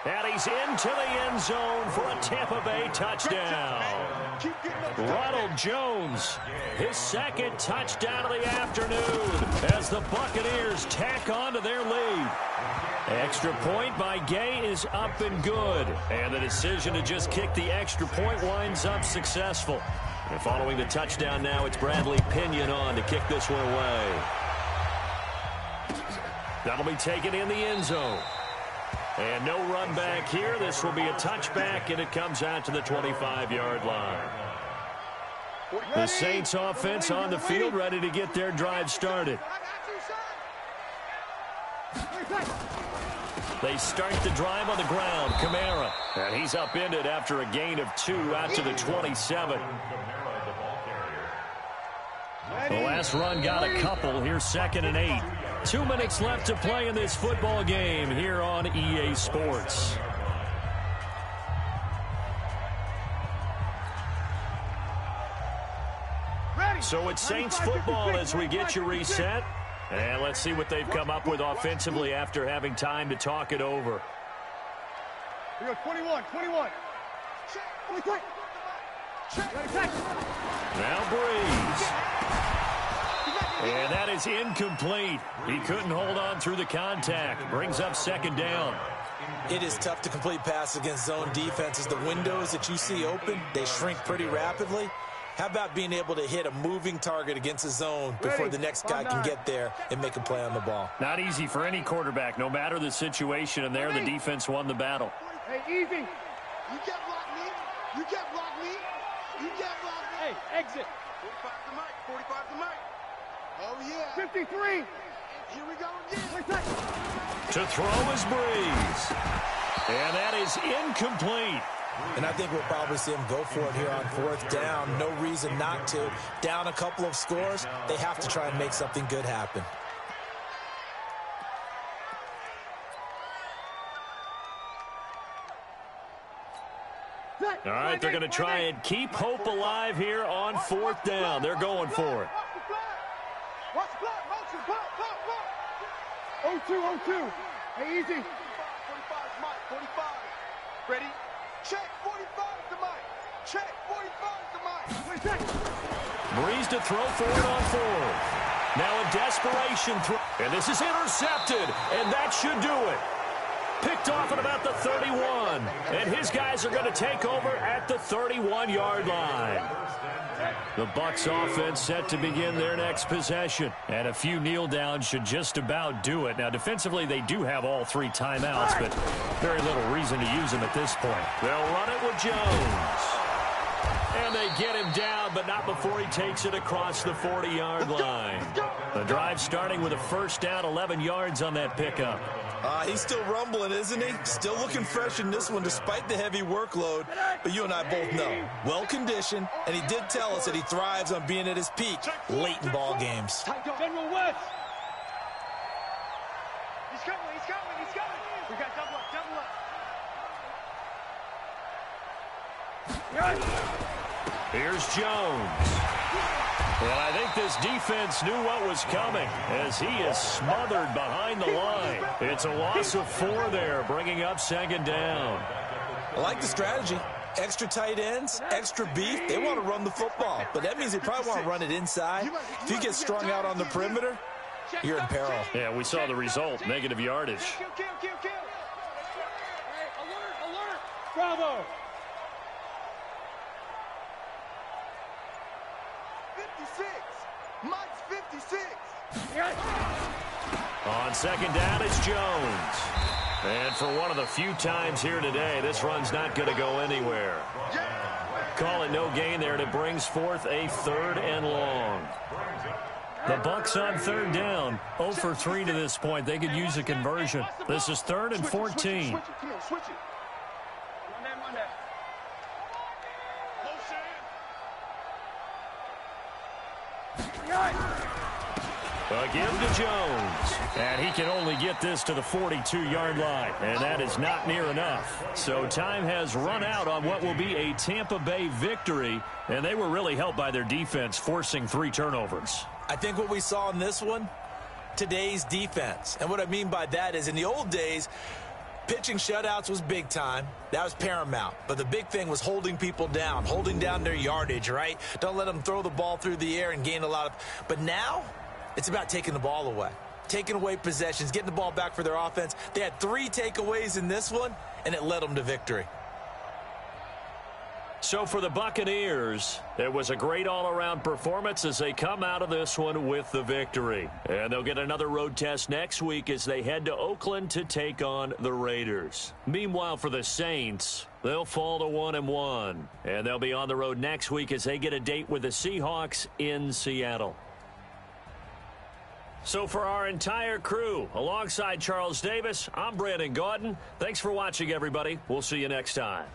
And he's into the end zone for a Tampa Bay touchdown. Ronald Jones, his 2nd touchdown of the afternoon as the Buccaneers tack on to their lead. Extra point by Gay is up and good. And the decision to just kick the extra point winds up successful. And following the touchdown now, it's Bradley Pinion on to kick this one away. That'll be taken in the end zone. And no run back here. This will be a touchback, and it comes out to the 25-yard line. The Saints offense on the field, ready to get their drive started. They start the drive on the ground. Kamara. And he's upended after a gain of 2 out to the 27. The last run got a couple. Here's 2nd and 8. 2 minutes left to play in this football game here on EA Sports. So it's Saints football as we get you reset. And let's see what they've come up with offensively after having time to talk it over. We go 21. Now Breeze. And that is incomplete. He couldn't hold on through the contact. Brings up 2nd down. It is tough to complete passes against zone defenses. The windows that you see open, they shrink pretty rapidly. How about being able to hit a moving target against a zone before the next guy can get there and make a play on the ball? Not easy for any quarterback, no matter the situation. And there, the defense won the battle. Hey, easy. You can't block me. You can't block me. You can't block me. Hey, exit. 45 to Mike. 45 to Mike. Oh, yeah. 53. Here we go again. To throw is Breeze. And that is incomplete. And I think we'll probably see him go for it here on 4th down. No reason not to. Down a couple of scores, they have to try and make something good happen. All right, they're going to try and keep hope alive here on 4th down. They're going for it. Watch the clock. Motion. Block. 0-2. Hey, easy. 45 Mike. 45. Ready? Check. 45 to Mike. Check. 45 to Mike. Breeze to throw for it on 4th. Now a desperation throw. And this is intercepted. And that should do it. Picked off at about the 31. And his guys are going to take over at the 31-yard line. The Bucs offense set to begin their next possession. And a few kneel downs should just about do it. Now, defensively, they do have all 3 timeouts, but very little reason to use them at this point. They'll run it with Jones. And they get him down, but not before he takes it across the 40-yard line. The drive starting with a first down, 11 yards on that pickup. He's still rumbling, isn't he? Still looking fresh in this one despite the heavy workload. But you and I both know, well-conditioned, and he did tell us that he thrives on being at his peak late in ball games. General West. He's coming. We got double up. Here's Jones. And I think this defense knew what was coming as he is smothered behind the line. It's a loss of 4 there, bringing up second down. I like the strategy. Extra tight ends, extra beef. They want to run the football, but that means they probably want to run it inside. If you get strung out on the perimeter, you're in peril. Yeah, we saw the result, negative yardage. Kill. Hey, alert. Bravo. 56. Mike's 56. On second down is Jones. And for one of the few times here today, this run's not going to go anywhere. Call it no gain there, and it brings forth a 3rd and long. The Bucs on 3rd down, 0 for 3 to this point. They could use a conversion. This is 3rd and 14. Switch it. Run that. Again to Jones. And he can only get this to the 42-yard line. And that is not near enough. So time has run out on what will be a Tampa Bay victory. And they were really helped by their defense, forcing 3 turnovers. I think what we saw in this one, today's defense. And what I mean by that is in the old days, pitching shutouts was big time. That was paramount. But the big thing was holding people down, holding down their yardage, right? Don't let them throw the ball through the air and gain a lot of... But now, it's about taking the ball away. Taking away possessions, getting the ball back for their offense. They had 3 takeaways in this one, and it led them to victory. So for the Buccaneers, it was a great all-around performance as they come out of this one with the victory. And they'll get another road test next week as they head to Oakland to take on the Raiders. Meanwhile, for the Saints, they'll fall to 1-1. And they'll be on the road next week as they get a date with the Seahawks in Seattle. So for our entire crew, alongside Charles Davis, I'm Brandon Gaudin. Thanks for watching, everybody. We'll see you next time.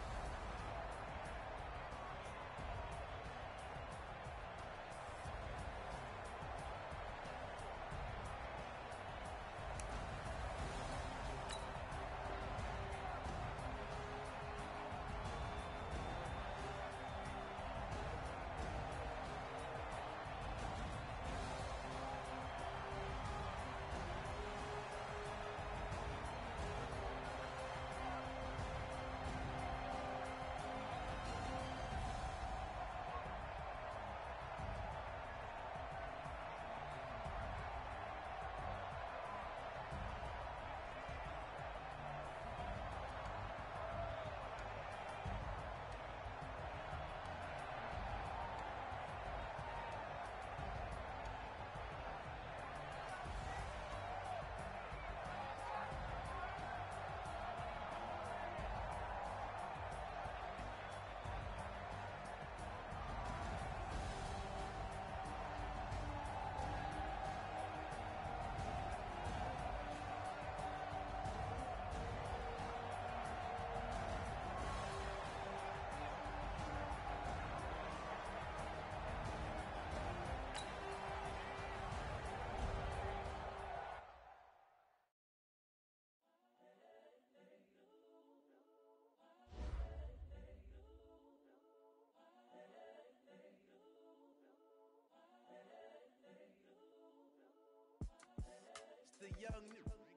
The young,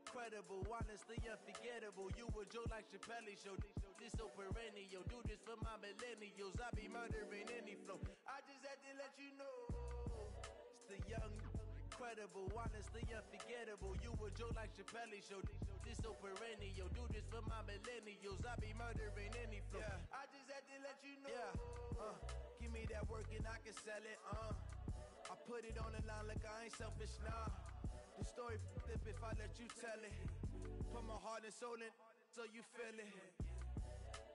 incredible, honestly unforgettable. You a joke like Chappelle Show. This so perennial. Do this for my millennials. I be murdering any flow. I just had to let you know. It's the young, incredible, honestly unforgettable. You a joke like Chappelle Show. This so perennial. Do this for my millennials. I be murdering any flow. Yeah. I just had to let you know. Yeah. Give me that work and I can sell it. I put it on the line like I ain't selfish, nah. The story flip if I let you tell it. Put my heart and soul in so you feel it.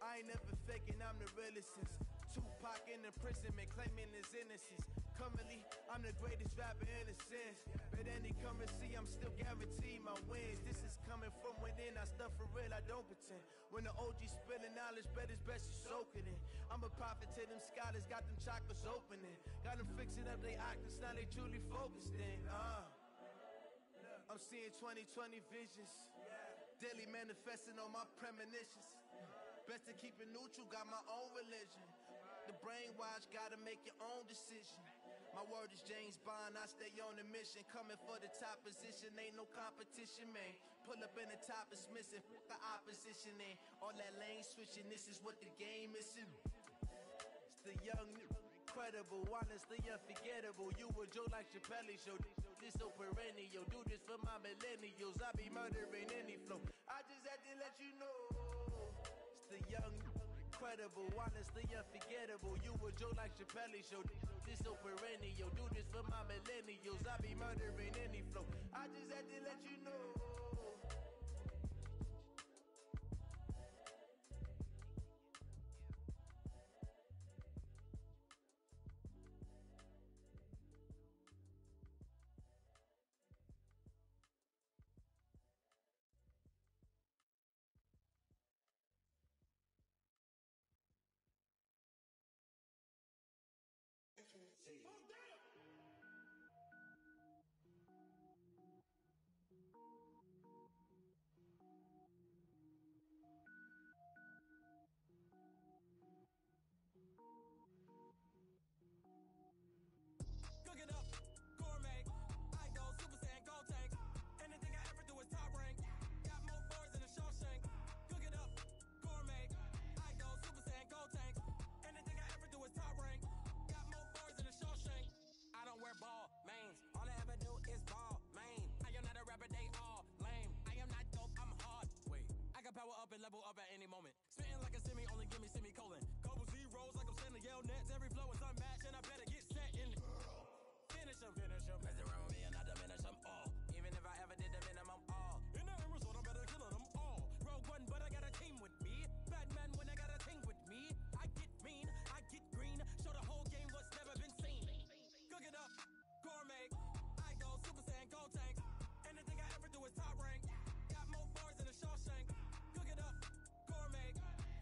I ain't never faking, I'm the realest since Tupac in imprisonment, claiming his innocence. Currently, I'm the greatest rapper in a sense. But any currency, I'm still guaranteed my wins. This is coming from within, I stuff for real, I don't pretend. When the OG spilling knowledge, bet it's best you soak it in. I'm a prophet to them scholars, got them chakras opening. Got them fixing up they octaves, now they truly focused in. I'm seeing 2020 visions. Daily manifesting on my premonitions. Best to keep it neutral, got my own religion. The brainwash, gotta make your own decision. My word is James Bond, I stay on a mission. Coming for the top position, ain't no competition, man. Pull up in the top is missing, the opposition ain't. All that lane switching, this is what the game is. It's the young, incredible, honestly unforgettable. You a joke like Chappelle Show. This so perennial. Do this for my millennials. I be murdering any flow. I just had to let you know. It's the young, incredible, honestly unforgettable. You a joke like Chappelle Show. This so perennial. Do this for my millennials. I be murdering any flow. I just had to let you know. Cook it up, gourmet. I go Super Saiyan, go tank. Anything I ever do is top rank. Got more boards than a Shawshank. Cook it up, gourmet. I go Super Saiyan, go tank. Anything I ever do is top rank. Got more boards than a Shawshank. I don't wear ball mains. All I ever do is ball main. I am not a rapper, they all lame. I am not dope, I'm hard. Wait, I got power up and level up at any moment. Spitting like a semi, only give me semicolon. Couple zeros like I'm sending yell nets. Every flow is unmatched and I better get set in. Finish them. Mess around with me and I diminish them all. Even if I ever did the minimum all. In the end result, I'm better killing them all. Rogue One, but I got a team with me. Batman when I got a team with me. I get mean, I get green. Show the whole game what's never been seen. Cook it up, gourmet. I go Super Saiyan, go tank. Anything I ever do is top rank. Got more bars than a Shawshank. Cook it up, gourmet.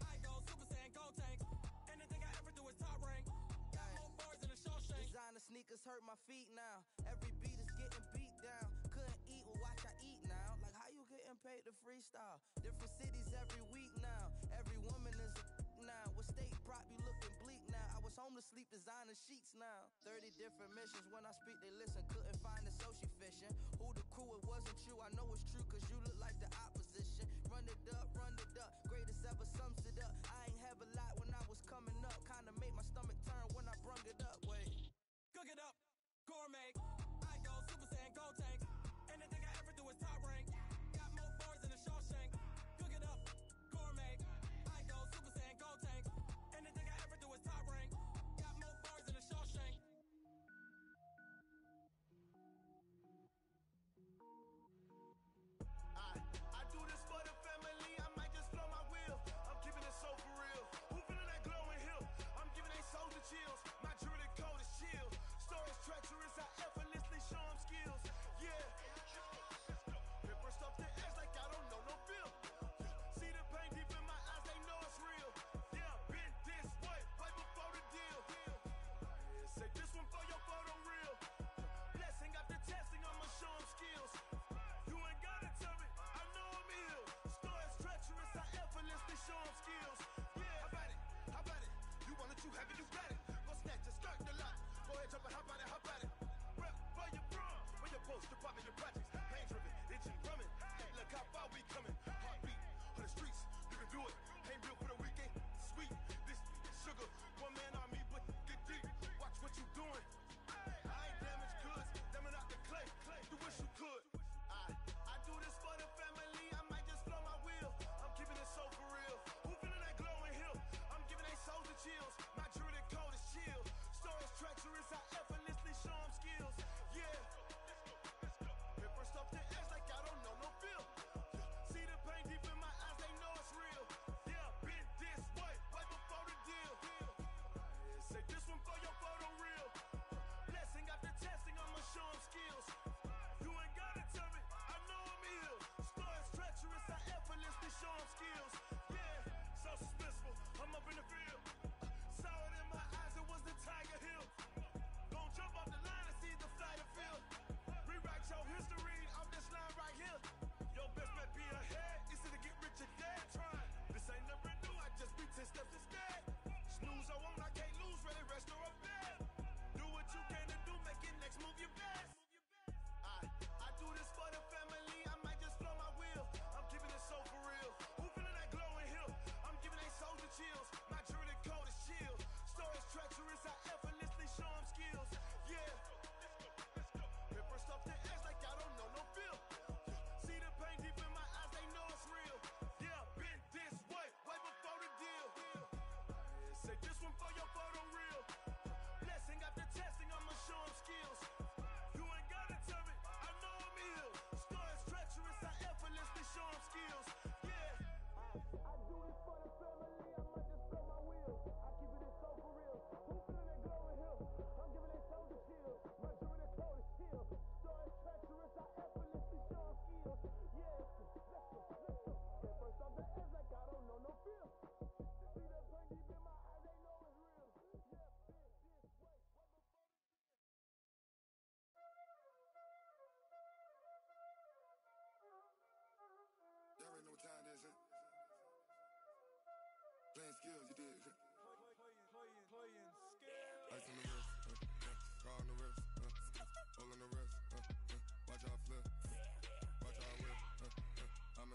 I go Super Saiyan, go tank. Anything I ever do is top rank. Got more bars than a Shawshank. Designer sneakers hurt my feet now. Every beat is getting beat down. Couldn't eat, well watch I eat now. Like how you getting paid to freestyle? Different cities every week now. Every woman is a now. With state prop, you looking bleak now. I was homeless, sleep designer sheets now. 30 different missions. When I speak, they listen. Couldn't find the social fishing. Who the crew? It wasn't you. I know it's true, cause you look like the opposition. Run it up, run it up. Greatest ever sums it up. I ain't have a lot when I was coming up. Kinda made my stomach turn when I brung it up. Wait. Cook it up, gourmet. I go Super Saiyan, go tank. Anything I ever do is top rank. Got more bars than a Shawshank. Cook it up, gourmet. I go Super Saiyan, go tank. Anything I ever do is top rank. Got more bars than a Shawshank.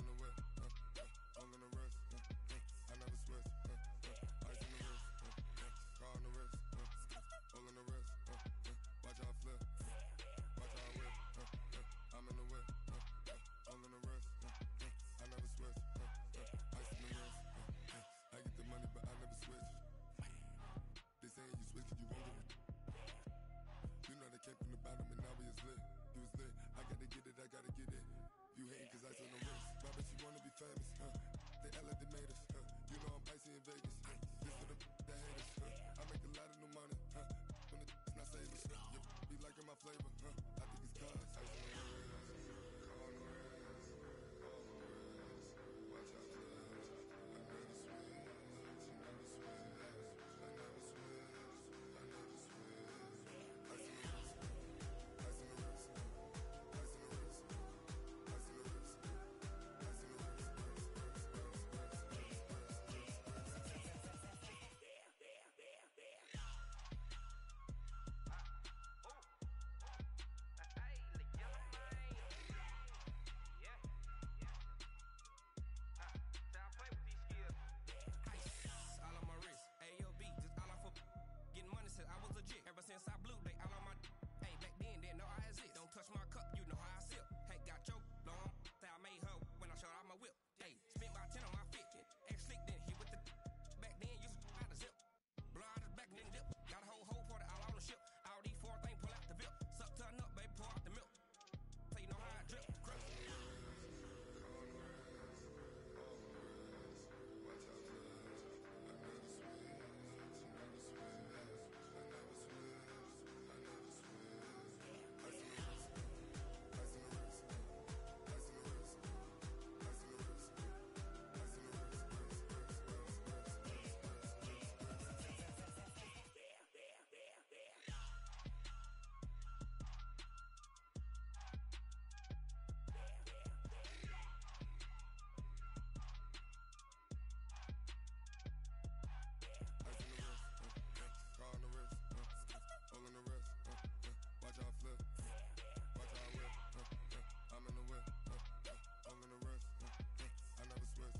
in the whip, all in the wrist, I never switch, ice in the wrist, car on the wrist, all in the wrist, watch how I flip, watch how I whip, I'm in the whip, all in the wrist, I never switch, ice in the wrist, I get the money but I never switch. They saying you switch 'cause you won't get it. You know they came from the bottom and now we is lit. You was lit, I gotta get it, I gotta get it. You hating 'cause ice on the wrist. My bitch, you wanna be famous, They Ella, they made us, You know I'm icy in Vegas, This for the that hate us, I make a lot of new money, When it's not saving, You be liking my flavor, I think it's cause ice on the wrist, on the wrist, on the wrist. Watch out, flash. I never switch, I never switch, I never switch, I never switch. Ice on the wrist, ice on the wrist, ice on the wrist, ice on the wrist, ice on the wrist. All on my wrist, AOB, just all off of getting money since I was legit. Ever since I blew, they all on my. Hey, back then, didn't know I exist. Don't touch my cup, you know how I sip. Hey, got your long. Say I made her when I showed out my whip. Hey, spent about 10 on my fit. Ex slick, then hit with the. Back then, used to out the zip. Blow out his back, then dip. Got a whole party all on the ship. All these four things pull out the VIP. Suck, turn up, baby, pour out the milk. So you know how I drip. Crush. All in the wrist, watch how I flip, watch how I whip, I'm in the whip, all in the wrist, I never switch.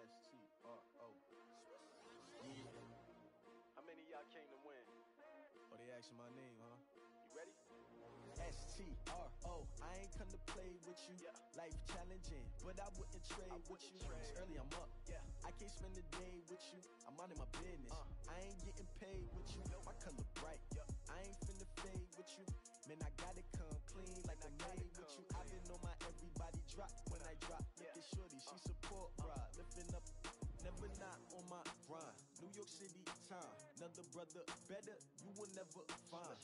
S-T-R-O. How many of y'all came to win? Oh, they asking my name, huh? You ready? S-T-R-O, I ain't come to play with you. Life challenging, but I wouldn't trade with you. It's early, I'm up. I can't spend the day with you. I'm minding my business. I ain't getting paid with you. My color bright. I ain't finna fade with you. Man, I gotta come clean like I made with you. I've been on my everybody drop when I drop. Look at shorty, she support ride. Lifting up, never not on my grind. New York City time, another brother better, you will never find.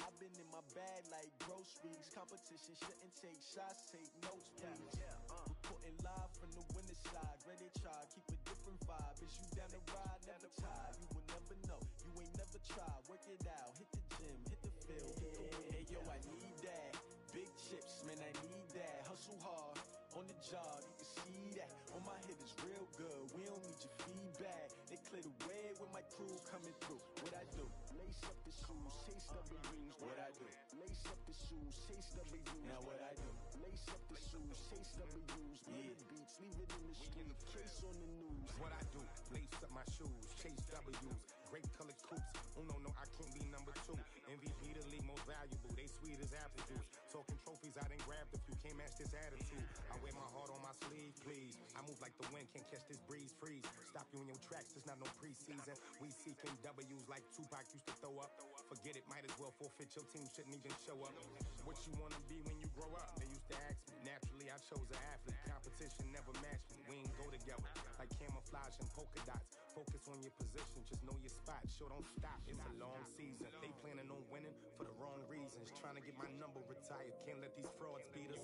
I've been in my bag like groceries. Competition shouldn't take shots, take notes, please. Reporting live from the winter side. Ready to try, keep a different vibe. Is you down the ride, never tired. You will never know, you ain't never tried. Work it out, hit the gym, hit the field, hit the wind. Hey yo, I need that. Big chips, man, I need that. Hustle hard, on the job, you can see that. On my head is real good, we don't need your feedback. They clear the way with my crew coming through. What I do? Lace up the shoes, chase W's. What I do? Lace up the shoes, chase W's. Now what I do? Lace up the shoes, chase W's. Murder beats, leave it in the street, case on the news. What I do? Lace up my shoes, chase W's. Great colored coops. Oh no, I can't be number 2. MVP the league most valuable. They sweet as apple juice. Talking trophies, I done grabbed a few. Can't match this attitude. I wear my heart on my sleeve, please. I move like the wind, can't catch this breeze, freeze. Stop you in your tracks, there's not no preseason. We seeking W's like Tupac used to throw up. Forget it, might as well forfeit. Your team shouldn't even show up. What you wanna be when you grow up? They used to ask me. Naturally, I chose an athlete. Competition never matched me. We ain't go together like camouflage and polka dots. Focus on your position, just know your spot. Sure, don't stop. It's a long season. They planning on winning for the wrong reasons. Trying to get my number retired. Can't let these frauds beat us.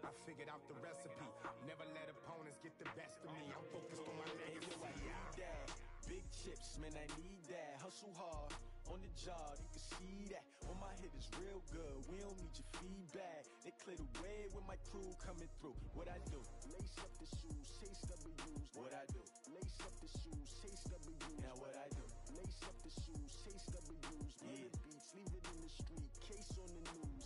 I figured out the recipe. Never let opponents get the best of me. I'm focused on my legacy. I need that. Big chips, man, I need that. Hustle hard, on the job, you can see that. On my head is real good, we don't need your feedback. They clear the way with my crew coming through. What I do? Lace up the shoes, chase W's. What I do? Lace up the shoes, chase W's. Now what I do? Lace up the shoes, chase W's. Yeah. The beats, leave it in the street, case on the news.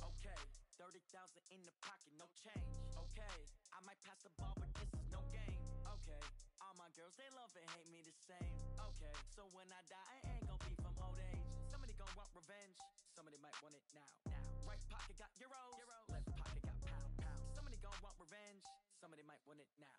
Okay, 30,000 in the pocket, no change. Okay, I might pass the ball, but this is no game. Okay, all my girls, they love and hate me the same. Okay, so when I die, I ain't gon' be from old age. Somebody gon' want revenge, somebody might want it now. Right pocket got euros, left pocket got pound. Somebody gon' want revenge, somebody might want it now.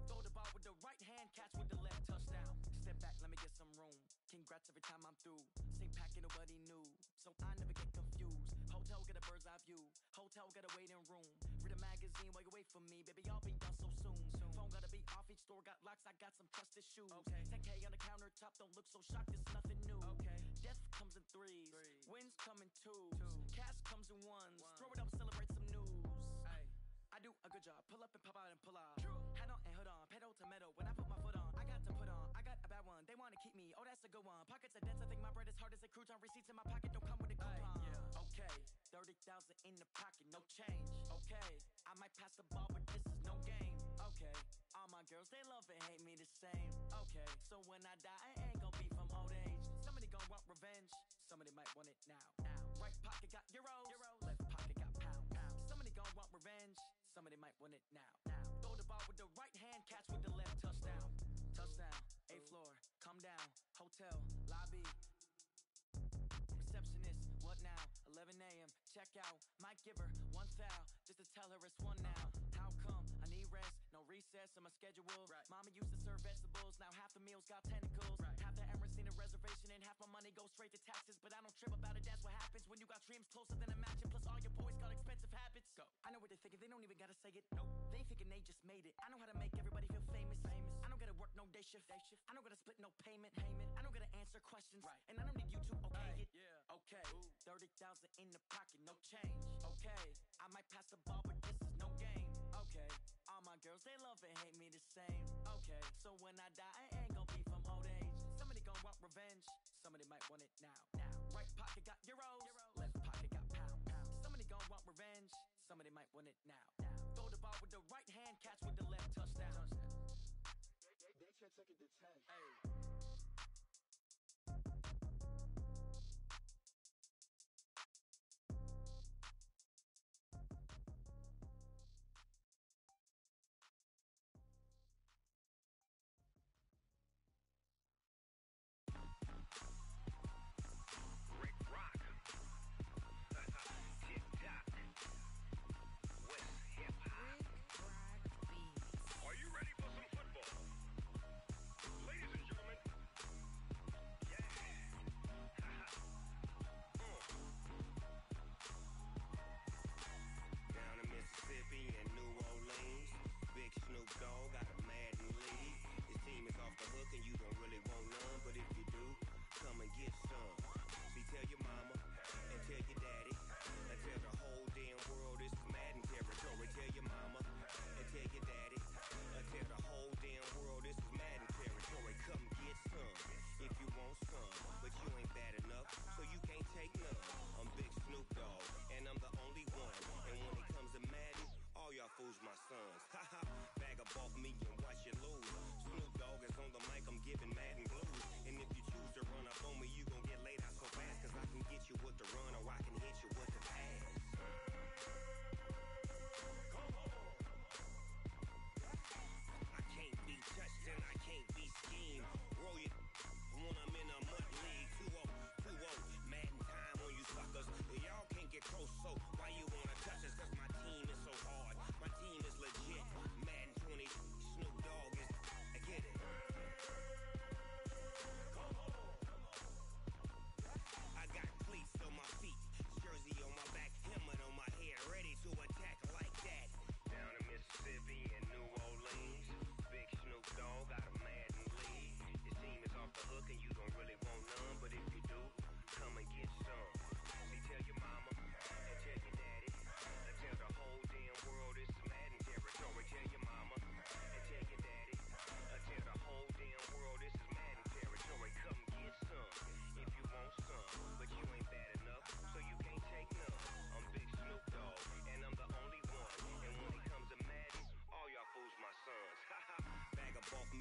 Throw the ball with the right hand, catch with the left, touchdown. Step back, let me get some room. Congrats every time I'm through. Same packet, nobody knew, so I never get confused. Hotel get a bird's eye view. Hotel got a waiting room. Read a magazine while you wait for me, baby. I'll be done so soon. Phone gotta be off. Each store got locks. I got some trusted shoes. 10K on the countertop. Don't look so shocked. It's nothing new. Death comes in threes. Wins come in twos. Cash comes in ones. Throw it up, celebrate some news. I do a good job. Pull up and pop out and pull out. Hat on and hood on. Pedal to metal. When I put my foot on, I got to put on. I got a bad one. They wanna keep me. Oh, that's a good one. Pockets are dense. I think my bread is hard as a crouton. Receipts in my pocket don't come with a coupon. Okay, 30,000 in the pocket, no change. Okay, I might pass the ball, but this is no game. Okay, all my girls, they love and hate me the same. Okay, so when I die, I ain't gon' be from old age. Somebody gon' want revenge, somebody might want it now. Right pocket got euros, left pocket got pound. Somebody gon' want revenge, somebody might want it now. Throw the ball with the right hand, catch with the left, touchdown. Touchdown, 8th floor, come down, hotel, lobby. Receptionist, what now? 11 a.m. Check out. Might give her one foul just to tell her it's one now. How come? I need rest, no recess in my schedule. Mama used to serve vegetables, now half the meals got tentacles. Half the Emirates need a reservation and half my money goes straight to taxes. But I don't trip about it, that's what happens when you got dreams closer than a match. And plus all your boys got expensive habits. Go. I know what they're thinking, they don't even gotta say it. Nope. They ain't thinking they just made it. I know how to make everybody feel famous. I don't gotta work no day shift. I don't gotta split no payment. I don't gotta answer questions. And I don't need you to okay it. Okay, 30,000 in the pocket, no change. Okay, I might pass the ball, but this is no game. Okay, all my girls, they love and hate me the same. Okay, so when I die, I ain't gon' be from old age. Somebody gon' want revenge, somebody might want it now. Right pocket got euros, left pocket got pound. Somebody gon' want revenge, somebody might want it now. Throw the ball with the right hand, catch with the left, touchdown. They took it to 10. Rick Rock. Tick-tock. West hip-hop. Are you ready for some football? Ladies and gentlemen. Yeah. Down in Mississippi and New Orleans, Big Snoop Dogg got a Madden league. His team is off the hook and you don't really want none, but if you do, come and get some. See, tell your mama and tell your daddy and tell the whole damn world this is Madden territory. Tell your mama and tell your daddy and tell the whole damn world this is Madden territory. Come get some if you want some, but you ain't bad enough, so you can't take none. I'm Big Snoop Dogg and I'm the only one. And when it comes to Madden, all y'all fools my sons. Haha, bag up off me and watch you lose. Snoop Dogg is on the mic, I'm giving Madden blues. And if you choose to run up on me, you gon' get laid out so fast. Cause I can get you with the run or I can hit you with the pass. I can't be touched and I can't be schemed. Roll you when I'm in a mud league. 2-0, Madden time on you suckers. Y'all can't get close, so why you wanna touch us? Cause my team is so hard. My team is legit. Madden 20, Snoop Dogg is. I get it. I got cleats on my feet.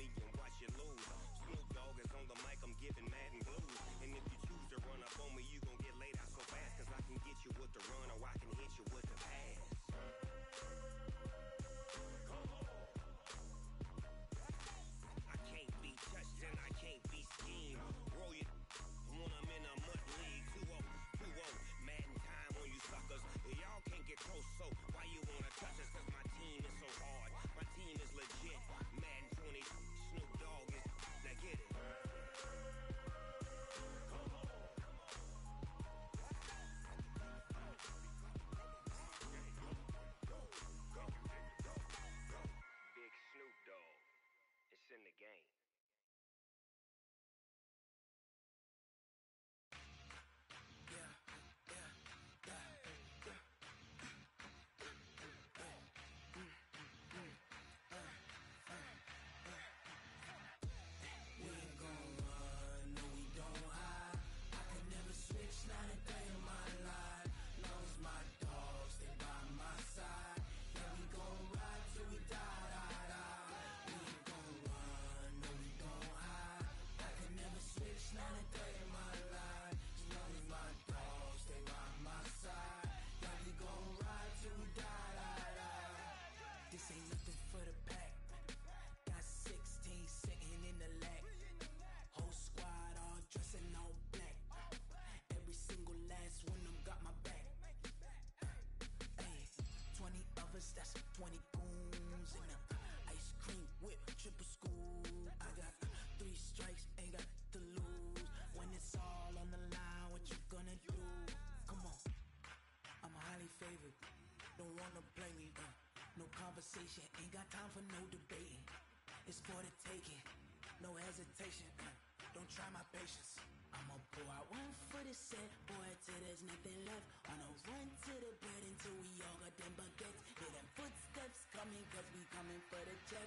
me and watch you lose. Snoop Dogg is on the mic, I'm giving Madden blues. And if you choose to run up on me, you gon' get laid out so fast. Cause I can get you with the run or I can hit you with the pass. I can't be touched and I can't be schemed. Roll you when I'm in a mud league. 2-0, 2-0, Madden time on you suckers. Y'all can't get close, so why you wanna touch us? Cause my team is so hard, my team is legit. Madden 20, Snoop Dogg is, now get it. Big Snoop Dogg, it's in the game. This ain't nothing for the pack. Got 16 sitting in the lag. Whole squad all dressing all black. Every single last one of them got my back. Hey, 20 of us, that's 20 goons in the ice cream whip, triple school. I got 3 strikes, ain't got to lose. When it's all on the line, what you gonna do? Come on, I'm highly favored. Don't wanna play me. No conversation, ain't got time for no debating. It's for the taking, no hesitation. Don't try my patience. I'ma pour out one for the set, boy, till there's nothing left. On a run to the bread until we all got them baguettes. Hear them footsteps coming, cause we coming for the check.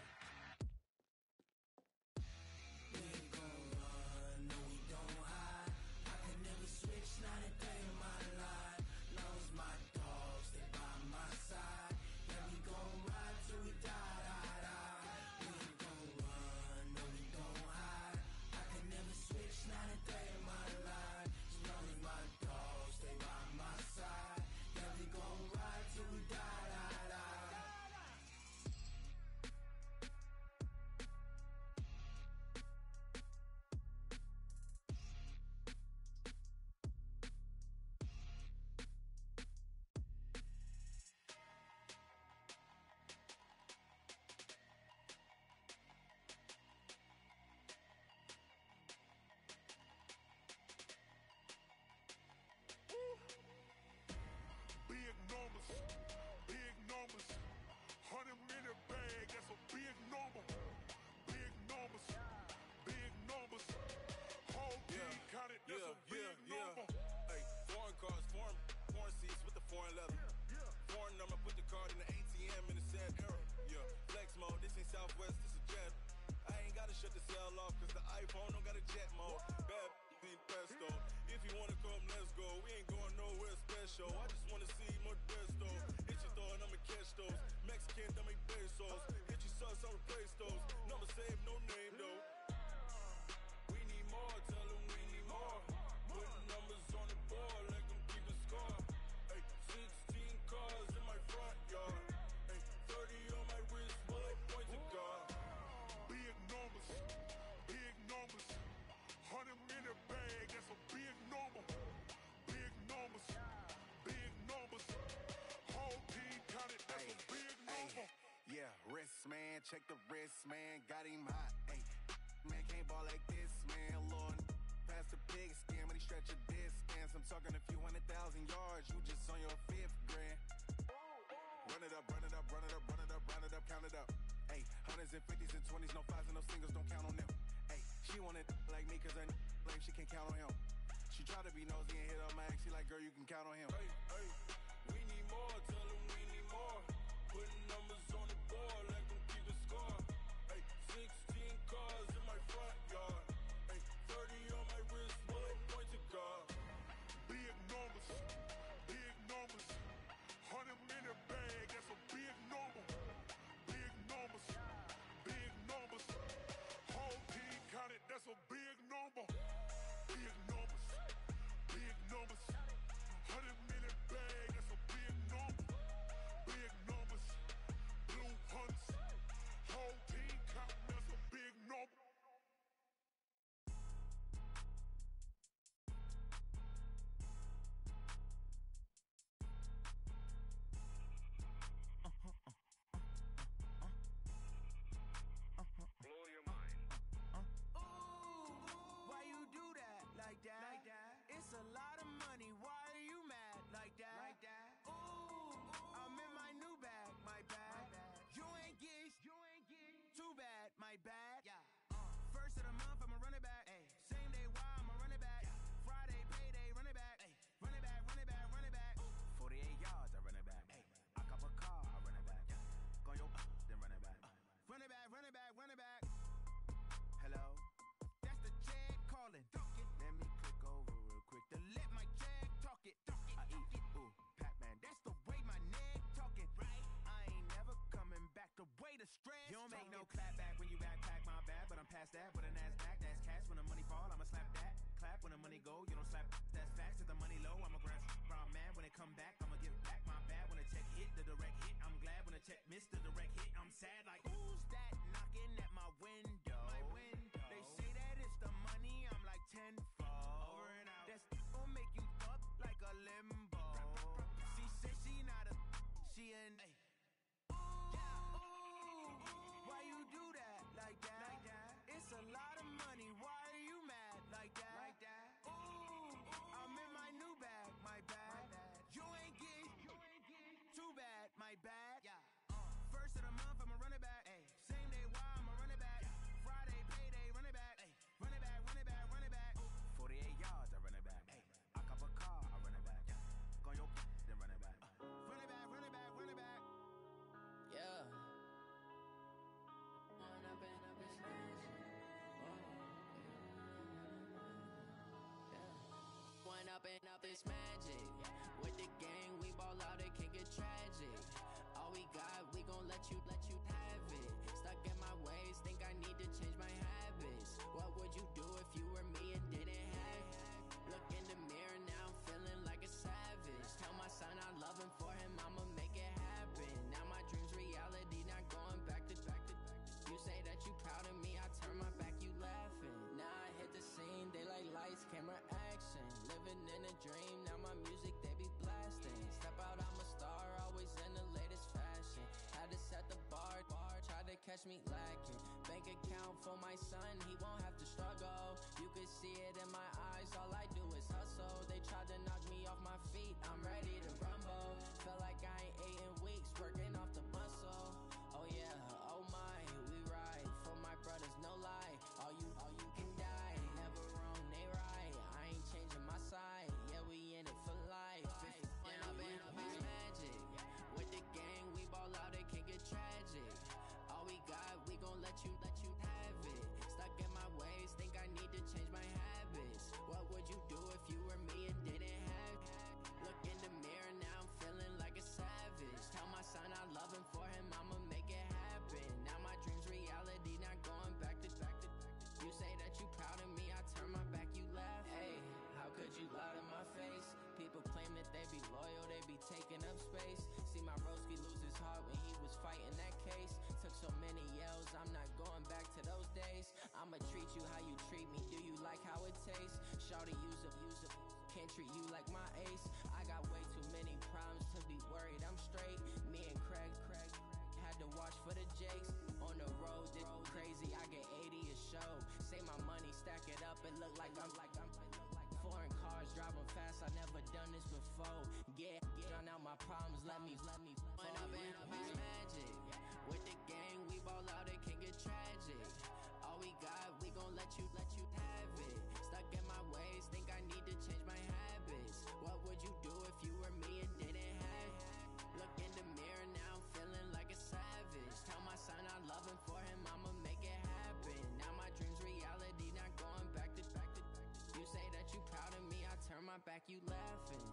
We ain't gon' run, no we don't hide. I can never switch, not a day in my life. Knows my dogs, they by my side. Yeah, we gon' ride till we die, die, die. We ain't gon' run, no we don't hide. I can never switch, not a day in my life. As long as my dogs, they by my side. Yeah, we gon' ride till we die, die, die. Big numbers, big numbers. 100-minute bag, that's a big number. Big numbers, big numbers. Whole team counted, that's a big number. Hey, foreign cars, foreign seats with the foreign leather. Foreign number, put the card in the ATM in the sad era. Yeah, flex mode, this ain't Southwest, this is Jet. I ain't gotta shut the cell off, cause the iPhone don't got a jet mode. Bad beat pesto. If you wanna come, let's go. We ain't going nowhere special. I just wanna see more Desto. Hit your throw and I'ma catch those. Mexican, that make pesos. Hit your sauce, I'll replace those. Number save, no name though. We need more, tell them we need more. Putting numbers on the board, let them keep the score. Hey, 16 cars in my front yard. Hey, 30 on my wrist, while I point to God. Big numbers, big numbers. 100-minute bag, that's a big number. Big numbers, big numbers. Whole team counted, that's a big number. Yeah, wrist man, check the wrist man, got him hot. Ay, man can't ball like this, man. Lord, pass the pig skin when he stretch a distance. I'm talking a few 100,000 yards, you just on your 5th grand. Run it up, run it up, run it up, run it up, run it up, count it up. Ay, 100s and 50s and 20s, no 5s and no singles, don't count on them. Ay, she wanted like me cause her lame, she can't count on him. She try to be nosy and hit up my ex, she like, girl, you can count on him. Hey, hey, we need more, tell them we need more. Putting numbers on the board, let them keep the score. Hey, 16 cars in my front yard. Hey, 30 on my wrist, while I point to God. Big numbers, big numbers. 100-minute bag, that's a big number. Big numbers, big numbers. my bad. Yeah. First of the month, I'ma run it back. Ay. Same day, why I'ma run it back. Yeah. Friday, payday, run it back. Ay. Run it back, run it back, run it back. 48 yards, I run it back. Ay. I cop a car, I run it back. Yeah. Go your then run it back. Run it back, run it back, run it back. Hello? That's the check calling. Let me click over real quick to let my check talk it. I eat it, ooh, Pac-Man. That's the way my neck talking. Right? I ain't never coming back the way the stress. You don't make no clap back when you backpack, my bad. But I'm past that with a NASDAQ. That's cash when the money fall, I'ma slap that. Clap when the money go, you don't slap. That's facts. If the money low, I'ma grab. I'm mad when it come back, I'ma give back. My bad when the check hit, the direct hit. I'm glad when the check missed the direct hit. I'm sad like, who's that knocking at my window? My window. They say that it's the money, I'm like tenfold. Over and out. That's gon' make you up like a limbo. She said she not a, she an. Ay. Yeah, ooh, why you do that like that? Like that? It's a lot of money. Why are you mad like that? Like that? Ooh, I'm in my new bag. My bad. You ain't get too bad. My bad. Yeah. First of the month, I'ma run it back. Ay. Same day, why I'ma run it back. Yeah. Friday, payday, run it back. Ay. Run it back, run it back, run it back. 48 yards, I run it back. Ay. I cop a car, I run it back. Yeah. Go your then run it back. Run it back, run it back, run it back. Yeah. Run up and up is magic. One up and up is magic. With the gang, we ball out, it can get tragic. All we got, we gon' let you have it. Stuck in my ways, think I need to change my habits. What would you do if you were me and didn't have it? Look in the mirror now, I'm feeling like a savage. Tell my son I love him, for him I'ma make it happen. Now my dreams reality, not going back to. You say that you proud of me, I turn my back, you laughing. Now I hit the scene, they like lights, camera, action. Living in a dream, now my music, they be blasting. Step out, I'm a star, always in the latest fashion. Had to set the bar, try to catch me lacking. Bank account for my son, he won't have to struggle. You could see it in my eyes, all I do is hustle. They tried to knock me off my feet, I'm ready to rumble. Felt like I ain't ate in weeks, working off the muscle. Oh yeah, oh my, we ride for my brothers, no lie. All you can die, never wrong, they right. I ain't changing my side, yeah, we in it for life. And up is magic. With the gang, we ball out, it can get tragic. All we got, we gon' let you have it. Stuck in my ways, think I need to change my habits. What would you do if you were me and didn't have it? Look in the mirror, now I'm feeling like a savage. Tell my son I love him, for him I'ma make it happen. Now my dreams reality, not going back to. You say that you proud of me, I turn my back, you laugh. Hey, how could you lie to my face? People claim that they be loyal, they be taking up space. See my broski lose his heart when he was fighting that case. Took so many yells, I'm not going back to those days. I'ma treat you how you treat me, do you like how it tastes? Shawty use up, can't treat you like my ace. I got way too many problems to be worried, I'm straight. Me and Craig had to watch for the Jakes. On the road, it's crazy, I get 80 a show. Say my money, stack it up, it look like I'm foreign cars, driving fast, I never done this before. Get drown out my problems, let me One up and up is magic. With the gang, we ball out, it can get tragic. All we got, we gon' let you have it. Stuck in my ways, think I need to change my habits. What would you do if you were me and didn't have it? Look in the mirror, now I'm feeling like a savage. Tell my son I love him, for him I'ma make it happen. Now my dreams reality, not going back to. You say that you proud of me, I turn my back, you laughing.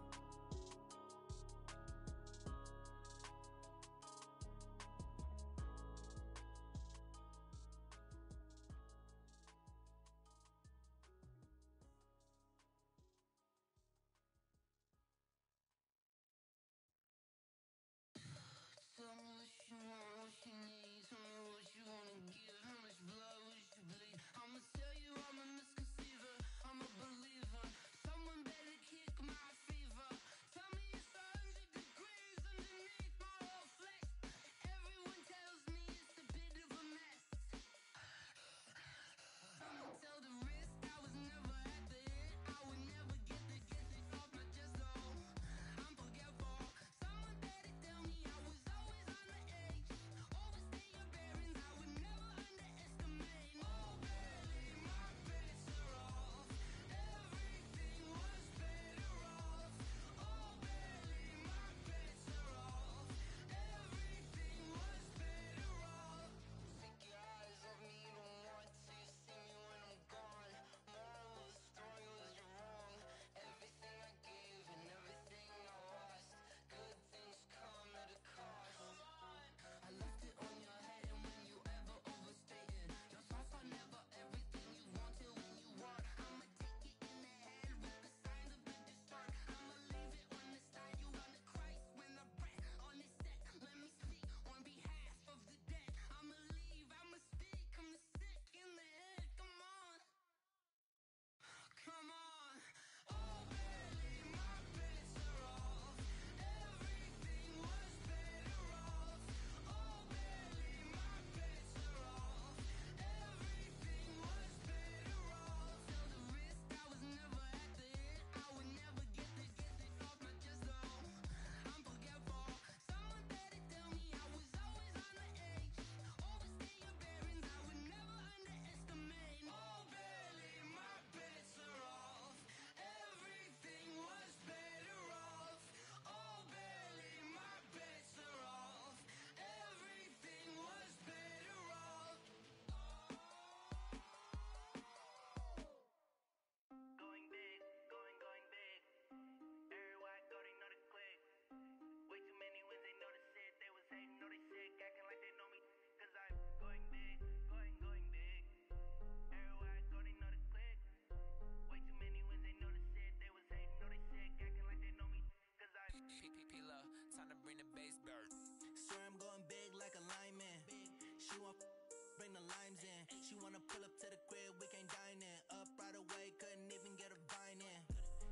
wanna pull up to the crib, we can't dine in. Up right away, couldn't even get a vine in.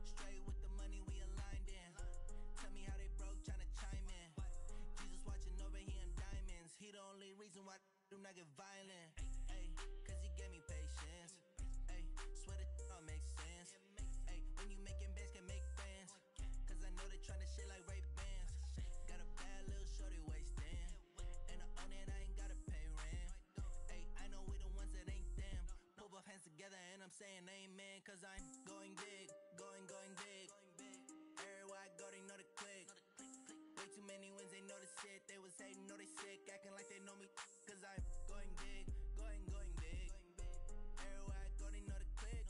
Straight with the money, we aligned in. Tell me how they broke, tryna chime in. Jesus watching over, he in diamonds. He the only reason why do not get violent. Ay, cause he gave me patience. Ay, swear that all makes sense. Ay, when you making bands, can make friends. Cause I know they tryna shit like Ray Bans. Got a bad little shorty wasting. And I own it, I ain't gotta pay rent. Ay, I know we the ones that ain't them. Pull both hands together and I'm saying amen. Cause I'm going big, going big. Everywhere I go, they know the click. Way too many wins, they know the shit. They was hating, know they sick, acting like they know me. Cause I'm going big, going big. Everywhere I go, they know the click.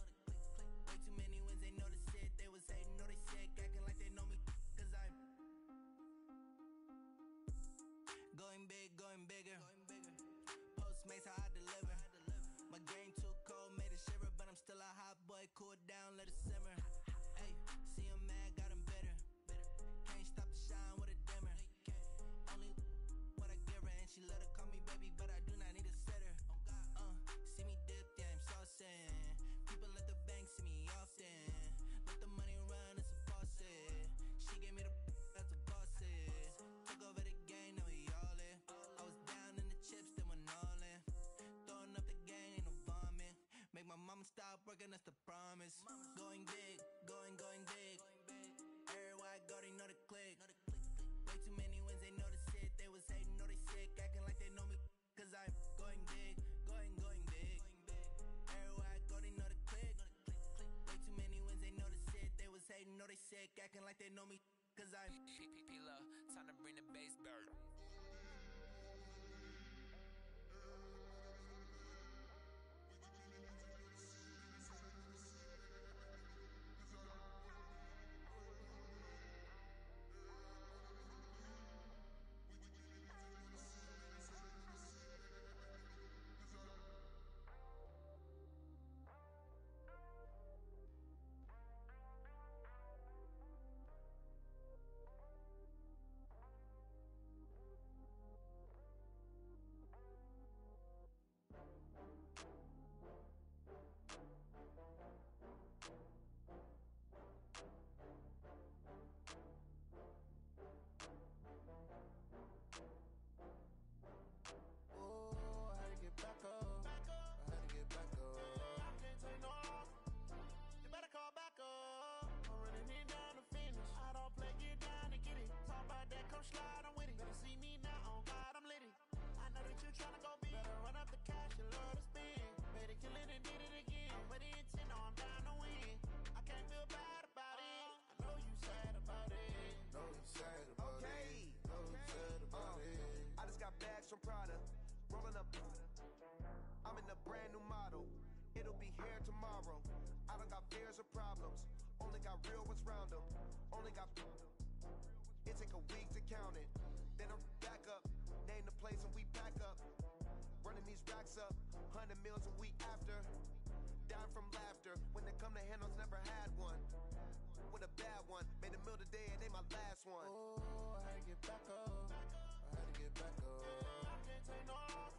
Way too many wins, they know the shit. They was hating, know they sick, acting like they know me. Cause I'm going big, going bigger. Postmates, how I deliver. My game too cold, made it shiver. But I'm still a hot boy, cool it down, let it simmer. Ay, see him mad, got him bitter. Can't stop the shine with a dimmer. Only what I give her, and she let her call me baby, but I do not need a sitter. See me dip, yeah, I'm saucing. People at the bank see me often. Let the money run, it's a faucet. She gave me the that's a boss it. Took over the game, now we all in. I was down in the chips, then went all in. Throwing up the game, ain't no vomit. Make my mama stop working, that's the promise. Going big, going big. Everywhere I go, they know the click. Way too many wins, they know the shit. They was hating, know they sick, acting like they know me. Cause I'm going big, going big. Everywhere I go, they know the click. Way too many wins, they know the shit. They was hating, know they sick, acting like they know me. Cause I'm P-P-P-Love, time to bring the bass back. Slide, I'm with it. Better see me now, on God, I'm litty. I know that you tryna go big. Better run up the cash, you love to spend. Better kill it and did it again. Put the intent on, I'm down to win. I can't feel bad about it. I know you sad about it. Know you sad about it. Know you sad about it. I just got bags from Prada. Rolling up. I'm in a brand new model. It'll be here tomorrow. I don't got fears or problems. Only got real ones round them. Only got. It take a week to count it. Then I'm back up. Name the place and we pack up. Running these racks up. 100 meals a week after. Down from laughter. When they come to handles, never had one. With a bad one. Made a meal today and they my last one. Oh, I had to get back up. I had to get back up. I can't take no off.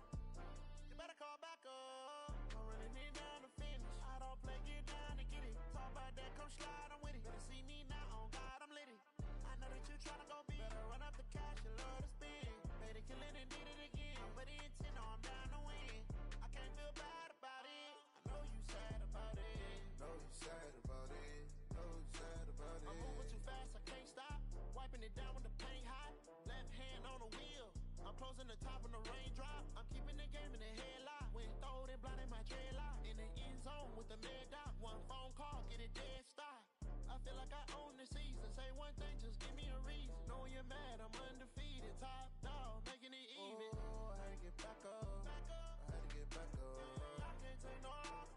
You better call back up. I'm running it down to finish. I don't play, get down and get it. Talk about that, come slide, I'm with it. Better see me now, on God, I'm litty. I know that you tryna go big. Better run up the cash, you love to spend. Better kill it and did it again. But the intent, no, I'm down to win. I can't feel bad about it. I know you sad about it. Know you sad about it. Know you sad about it. I'm moving too fast, I can't stop. Wiping it down with the paint hot. Left hand on the wheel. I'm closing the top when the raindrop. I'm keeping the game in the headlock. When throwed and blinded my dreadlock. In the end zone with the mad dot. One phone call, get it dead stop. I feel like I own the season. Say one thing, just give me a reason. Knowing you're mad, I'm undefeated. Top dog, making it even. Oh, I had to get back up. I had to get back up. I can't take no off.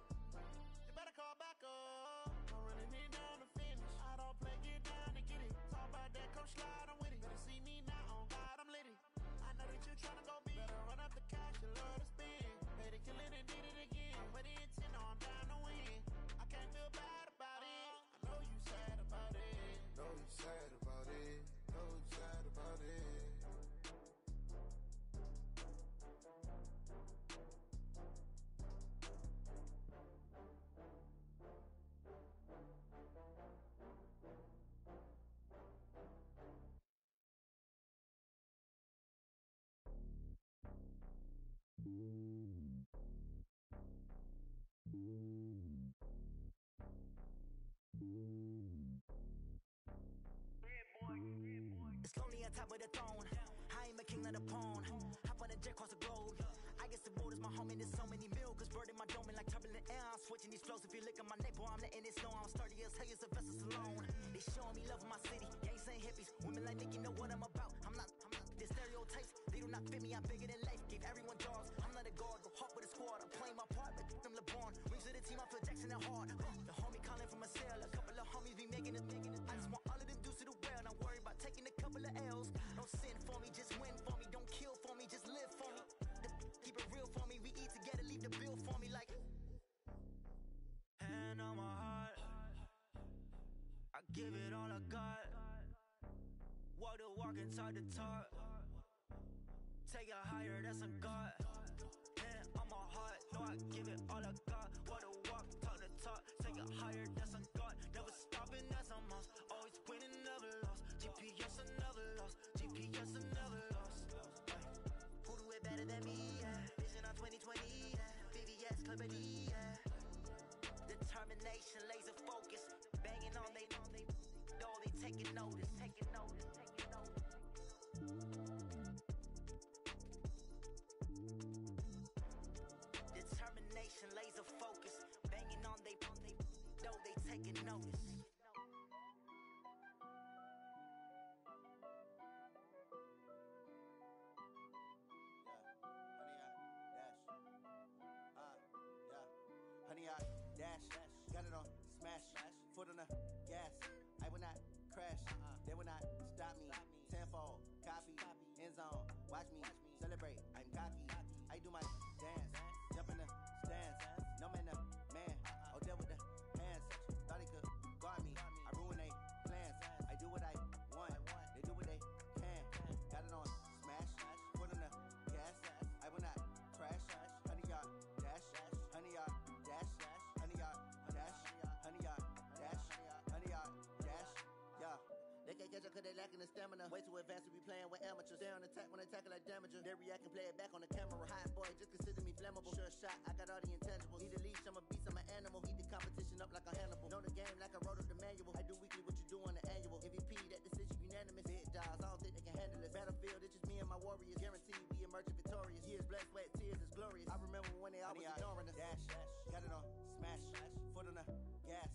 You better call back up. I'm running it down to finish. I don't play, get down and get it. Talk about that, come slide, I'm with it. Better see me now, on God, I'm litty. I know that you tryna go big. Better run up the cash, you love to spend. Better kill it and did it again. But the intent, no, I'm down to win. I can't feel bad about it. I know you sad about it. Know you sad about it. Know you sad about it. top of the throne. I am a king, not a pawn. Hop on a jet across the globe. I guess the world is my home and there's so many milkers bird in my dome and like turbulent air. I'm switching these flows. If you look at my neck, boy, I'm letting it snow. I'm sturdy as hell, as a vessel alone. They showing me love in my city. Gang saying hippies. Women like Nicki know what I'm about. I'm not the stereotypes. They do not fit me. I'm bigger than life. Gave everyone jobs. I'm not a guard. Go hard with a squad. I'm playing my part, but them LeBron. Rings to the team. I feel Jackson and hard. The homie calling from a cell. A couple of homies be making it. I just want all of them dudes to the well. Not worry about taking a couple of L's. Don't sin for me, just win for me. Don't kill for me, just live for me. Keep it real for me. We eat together, leave the bill for me like. Hand on my heart, I give it all I got. Walk the walk and talk the talk. Take it higher, that's a God. Hand on my heart, no, I give it all I got. Walk the walk, talk the talk. Take it higher, that's a God. Never stopping, that's a must. Always winning, never lost. GPS, I never lost. GPS, I never lost. Who do it better than me? Yeah. Vision on 2020. Yeah. VVS, Clippity. Yeah. Determination, laser focus. Banging on they taking notice. Determination, laser focus. Banging on they taking notice. Honey, I dash, got it on smash, foot on the gas. I will not crash, they will not stop me. Tenfold, copy, end zone, watch me celebrate. I'm cocky, I do my dance, jump in the stands. No man, the man, oh there with the hands. Thought he could guard me, I ruin they plans. I do what I want, they do what they can. Got it on smash, foot on the gas. I will not crash, honey, y'all dash, honey, y'all dash, honey, y'all dash, honey, y'all dash, honey, y'all dash, yeah. They can't catch up cause they lacking the stamina. Way too advanced to be playing with amateurs. They on attack when they tackle like damager. They react and play it back on the camera. Hot boy, just consider me flammable. Sure shot, I got all the intangibles. Need a leash, I'm a beast, I'm an animal. Eat the competition up like a Hannibal. Know the game like I wrote up the manual. I do weekly what you do on the annual. MVP, that decision unanimous. Big dogs, I don't think they can handle it. Battlefield, it's just me and my warriors. Guaranteed we emerge victorious. Years, blood, sweat, tears, is glorious. I remember when they always ignoring us. Dash, got it on smash, foot on the gas.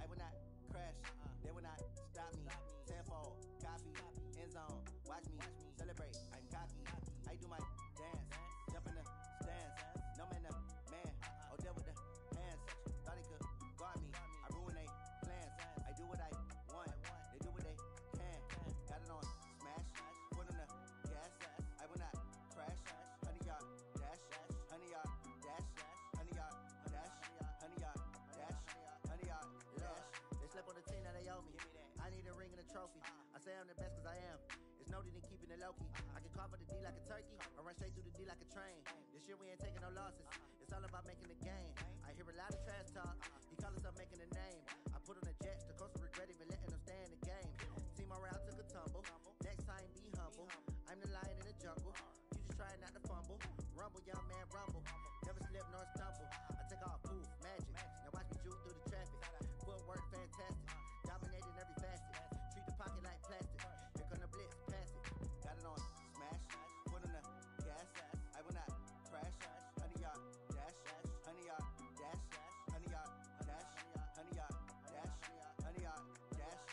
I will not crash, they will not stop me. Tenfold, copy, end zone, watch me celebrate. I'm cocky, I do my dance, jump in the stands. No man, the man, oh there with the hands. Thought he could guard me, I ruin they plans. I do what I want, they do what they can. Got it on smash, foot on the gas. I will not crash, honey, y'all dash, honey, y'all dash, honey, y'all dash, honey, y'all dash, honey, y'all dash. They slept on the team, now they owe me. I need a ring and a trophy. I say I'm the best cause I am. It's noted in keeping it low-key. I can carve up the D like a turkey, or run straight through the D like a train. This year we ain't taking no losses. It's all about making the game. I hear a lot of trash talk. He call himself making a name. I put on the jets, the coach will regret even letting them stay in the game. Team morale took a tumble. Next time be humble. I'm the lion in the jungle. You just trying not to fumble. Rumble, young man, rumble. Never slip nor stumble. I take off, poof, magic. Now watch me juke through the traffic. Footwork fantastic. Dominating every facet. Treat the pocket like plastic. Here come the blitz, pass it. Got it on smash, foot on the gas. I will not crash. Honey, y'all dash, honey, y'all dash, honey, y'all dash, honey, y'all dash, honey, y'all dash.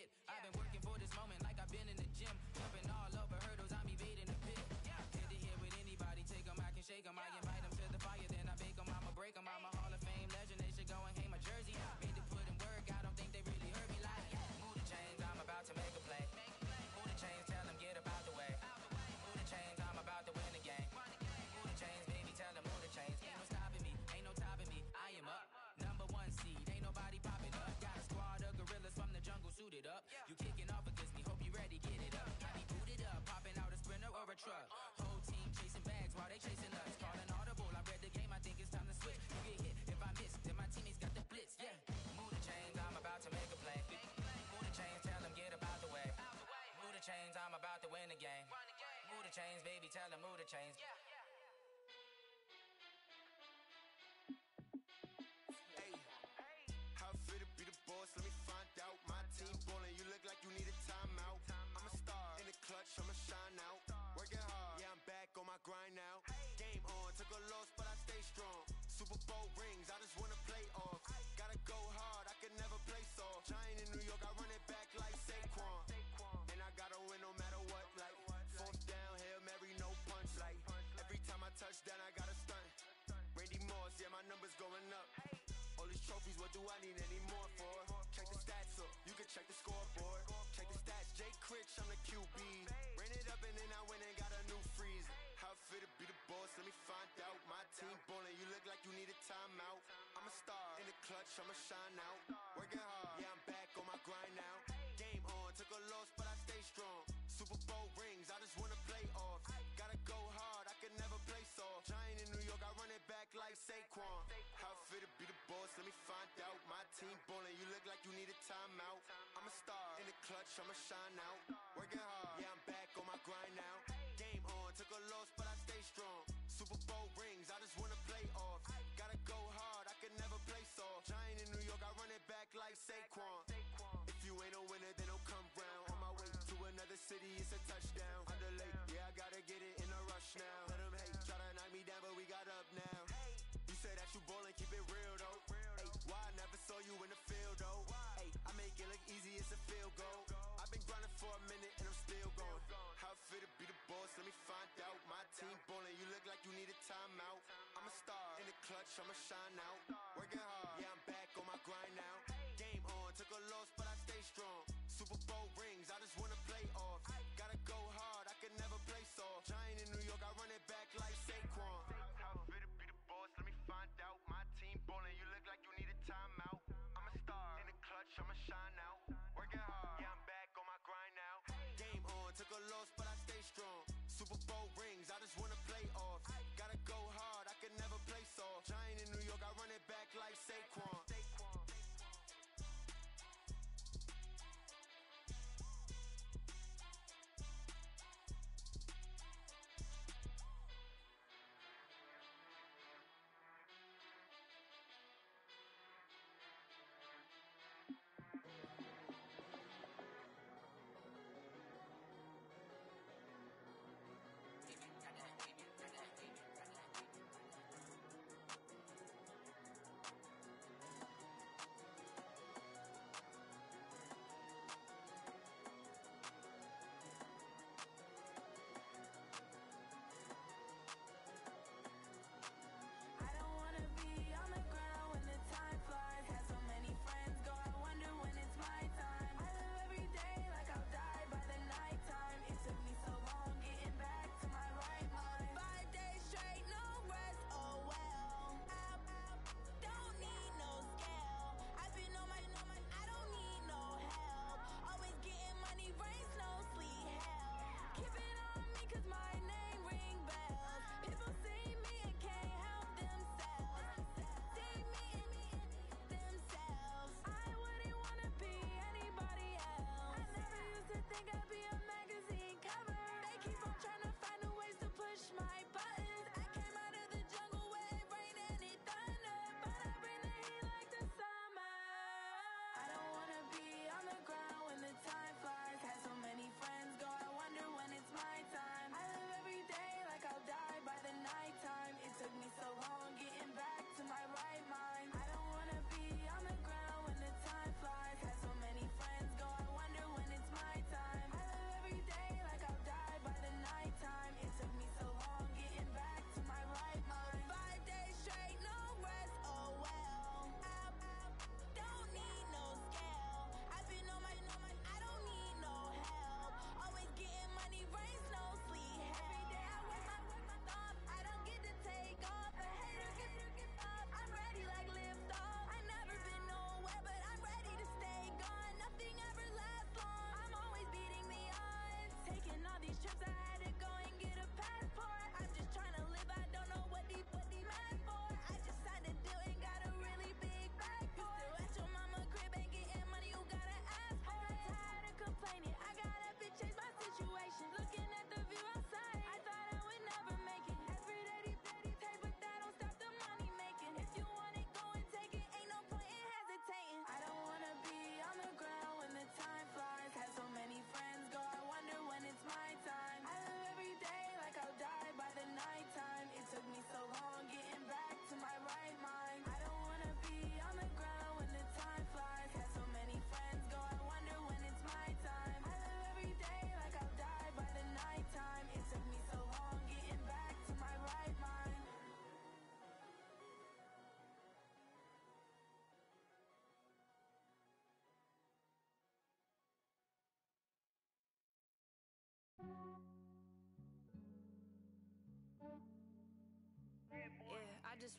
hit. I've been working for this moment like I've been in the gym. Jumping all over hurdles, I'm evading the pit. Hit to hit with anybody, take them, I can shake them. I invite them to the fire, then I bake them. I'ma break them. I'm a Hall of Fame legend, they should go and hang my jersey. Made to put in work, I don't think they really heard me like, move the chains, I'm about to make a play. Move the chains, tell them get up out the way. Move the chains, I'm about to win the game. Move the chains, baby, tell them move the chains. Ain't no stopping me, ain't no topping me. I am up, number one seed, ain't nobody popping up. Got a squad of gorillas from the jungle suited up. You kicking off against me, hope you ready, get it up. I be booted up, popping out a sprinter or a truck. Whole team chasing bags while they chasing us. Calling audible, I read the game, I think it's time to switch. You get hit if I miss, then my teammates got the blitz, yeah. Move the chains, I'm about to make a play. Move the chains, tell them get up out the way. Move the chains, I'm about to win the game. Move the chains, baby, tell them move the chains. Hey, how fit to be the boss? Let me find out. My team ballin', you look like you need a timeout. I'm a star in the clutch, I'ma shine out. Working hard, yeah, I'm back on my grind now. Game on, took a loss, but I stay strong. Super Bowl rings, I just wanna play off. Gotta go hard, I can never play soft. Giant in New York, I run it back like Saquon. And I gotta win no matter what, like fourth down, Hail Mary, no punch. Like every time I touch down, I gotta stunt. Randy Moss, yeah, my numbers going up. All these trophies, what do I need any more for? Check the stats up, you can check the scoreboard. Check the stats, Jay Critch, I'm the QB. Ran it up and then I went and got a new freeze. How fit to be the boss, let me find out. My team ballin', you look like you need a timeout. I'm a star in the clutch, I'ma shine out. Working hard, yeah, I'm back on my grind now. Game on, took a loss, but I stay strong. Super Bowl rings, I just wanna play off. Gotta go hard, I can never play soft. Giant in New York, I run it back like Saquon. How fit to be the boss, let me find out. My team ballin', you look like you need a timeout. I'm a star in the clutch, I'ma shine out. Working hard, yeah, I'm back on my grind now. Game on, took a loss, but I stay strong. Super Bowl rings, I just wanna play off. Gotta go hard, I can never play soft. Giant in New York, I run it back like Saquon. If you ain't a winner, then don't come round. On my way to another city, it's a touchdown. Underlay, yeah, I gotta get it in a rush now. Let them hate, try to knock me down, but we got up now. You say that you ballin', keep it real though. Hey, why I never saw you in the field though? Hey, I make it look easy, it's a field goal. I've been grinding for a minute and I'm still going. How fit to be the boss, let me find out. My team ballin', you look like you need a timeout. I'm a star in the clutch, I'ma shine out. Working hard, yeah, I'm back on my grind now. Game on, took a loss, but I stay strong. Super Bowl rings, I just wanna play off. Gotta go hard, I can never play soft. Giant in New York, I run it back like Saquon. How fit to be the boss, let me find out. My team ballin', you look like you need a timeout. I'm a star in the clutch, I'ma shine out. Working hard, yeah, I'm back on my grind now. Game on, took a loss, but I stay strong. Super Bowl rings, I just wanna play off. Gotta go hard, I can never play soft. Giant in New York, I run it back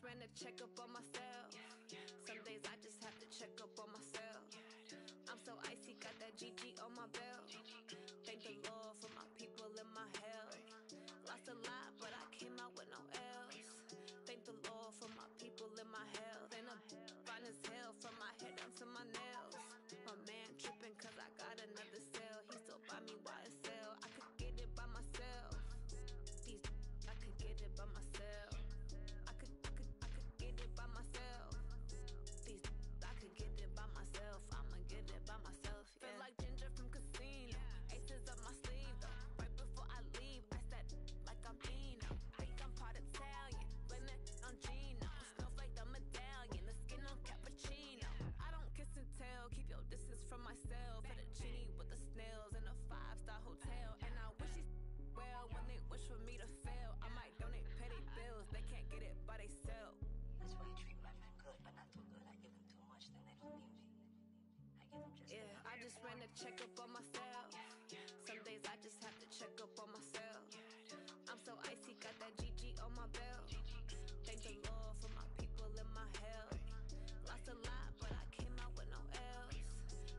ran a checkup on myself. Some days I just have to check up on myself. I'm so icy, got that GG on my belt. Thank the Lord for my people and my health. Lost a lot, but I came out with no L's. Thank the Lord for my people and my health. And I'm fine as hell from my head down to my nails. My man tripping cause I got another cell. He still buy me YSL. I could get it by myself. I could get it by myself. I could get it by myself. I could get it by myself. I'ma get it by myself. Yeah. Feel like Ginger from Casino. Aces up my sleeve though. Right before I leave, I said like I'm Dino. Think I'm part Italian, blame that on Gino. Snowflake the medallion, the skin on cappuccino. I don't kiss and tell, keep your distance from myself. Fettuccine with the snails in a 5-star hotel. And I wish he's well when they wish for me to fail. I might donate petty bills, they can't get it by they sell. That's why you treat my friend good, but not too good. I give them too much, then they don't need me. I give them just I just ran a checkup on myself. Some days I just have to check up on myself. I'm so icy, got that GG on my belt. Thank the Lord for my people and my health. Lost a lot, but I came out with no L's.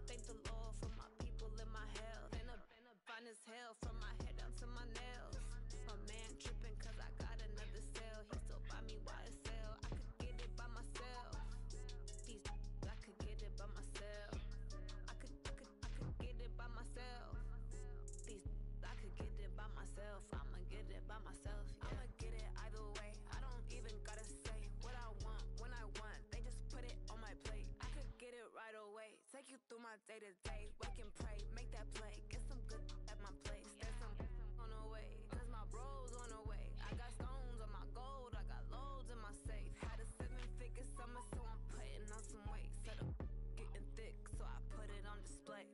Thank the Lord for my people and my health. And I'm fine as hell from my head down to my nails. My man tripping cause I got another cell. He still buy me YSL. I could get it by myself. I could get it by myself. I could get it by myself. I could get it by myself. I'ma get it by myself. Yeah. I'ma get it either way. I don't even gotta say what I want when I want. They just put it on my plate. I could get it right away. Take you through my day to day. Wake and pray, make that play. Get some good at my place. There's some on the way, cause my bros on the way. I got stones on my gold. I got loads in my safe. Had a 7-figure summer, so I'm putting on some weight. Set up getting thick, so I put it on display.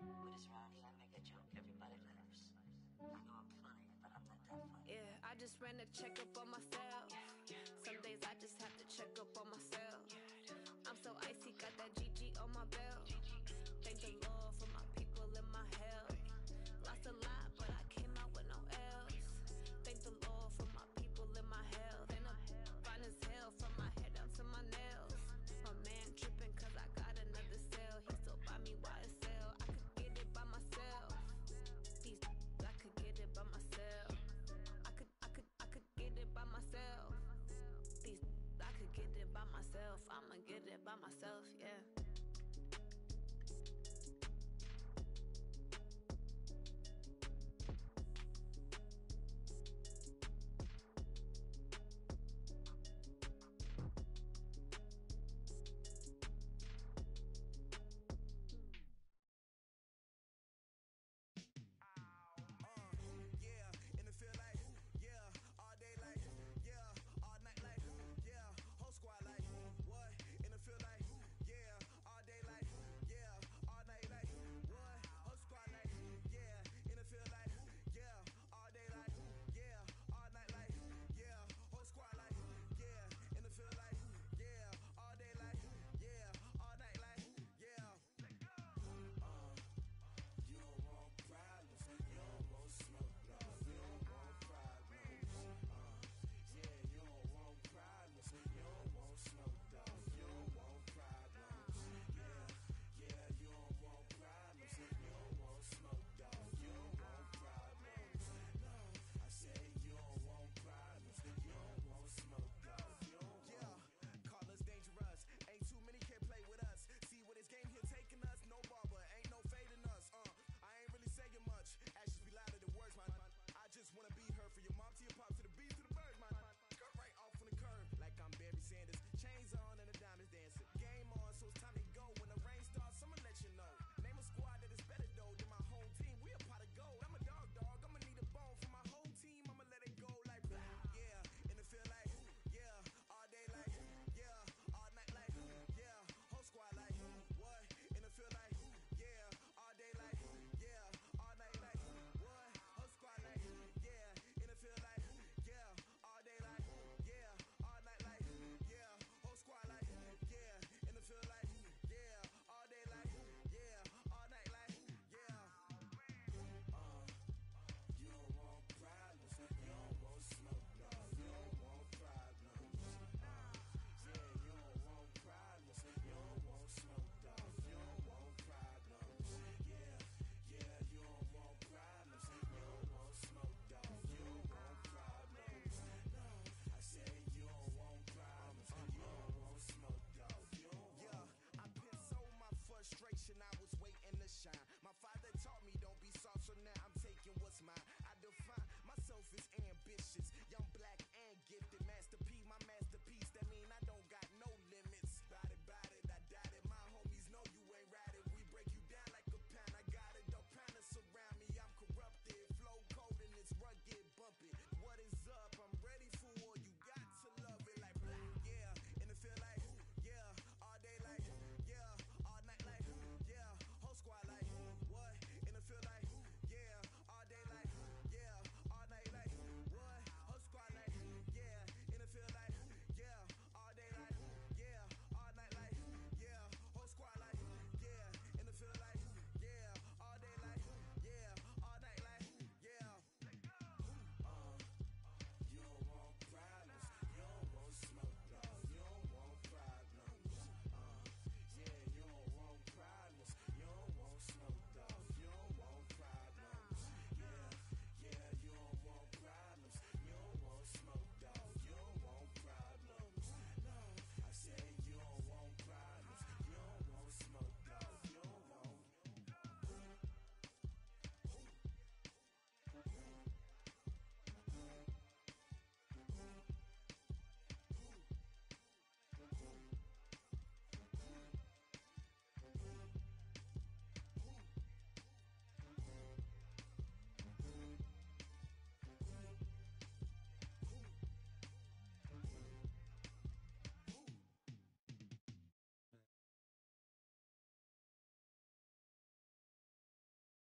With his rhymes, I make a joke, everybody laughs. I know I'm funny, but I'm not that funny. Yeah, I just ran a checkup on myself.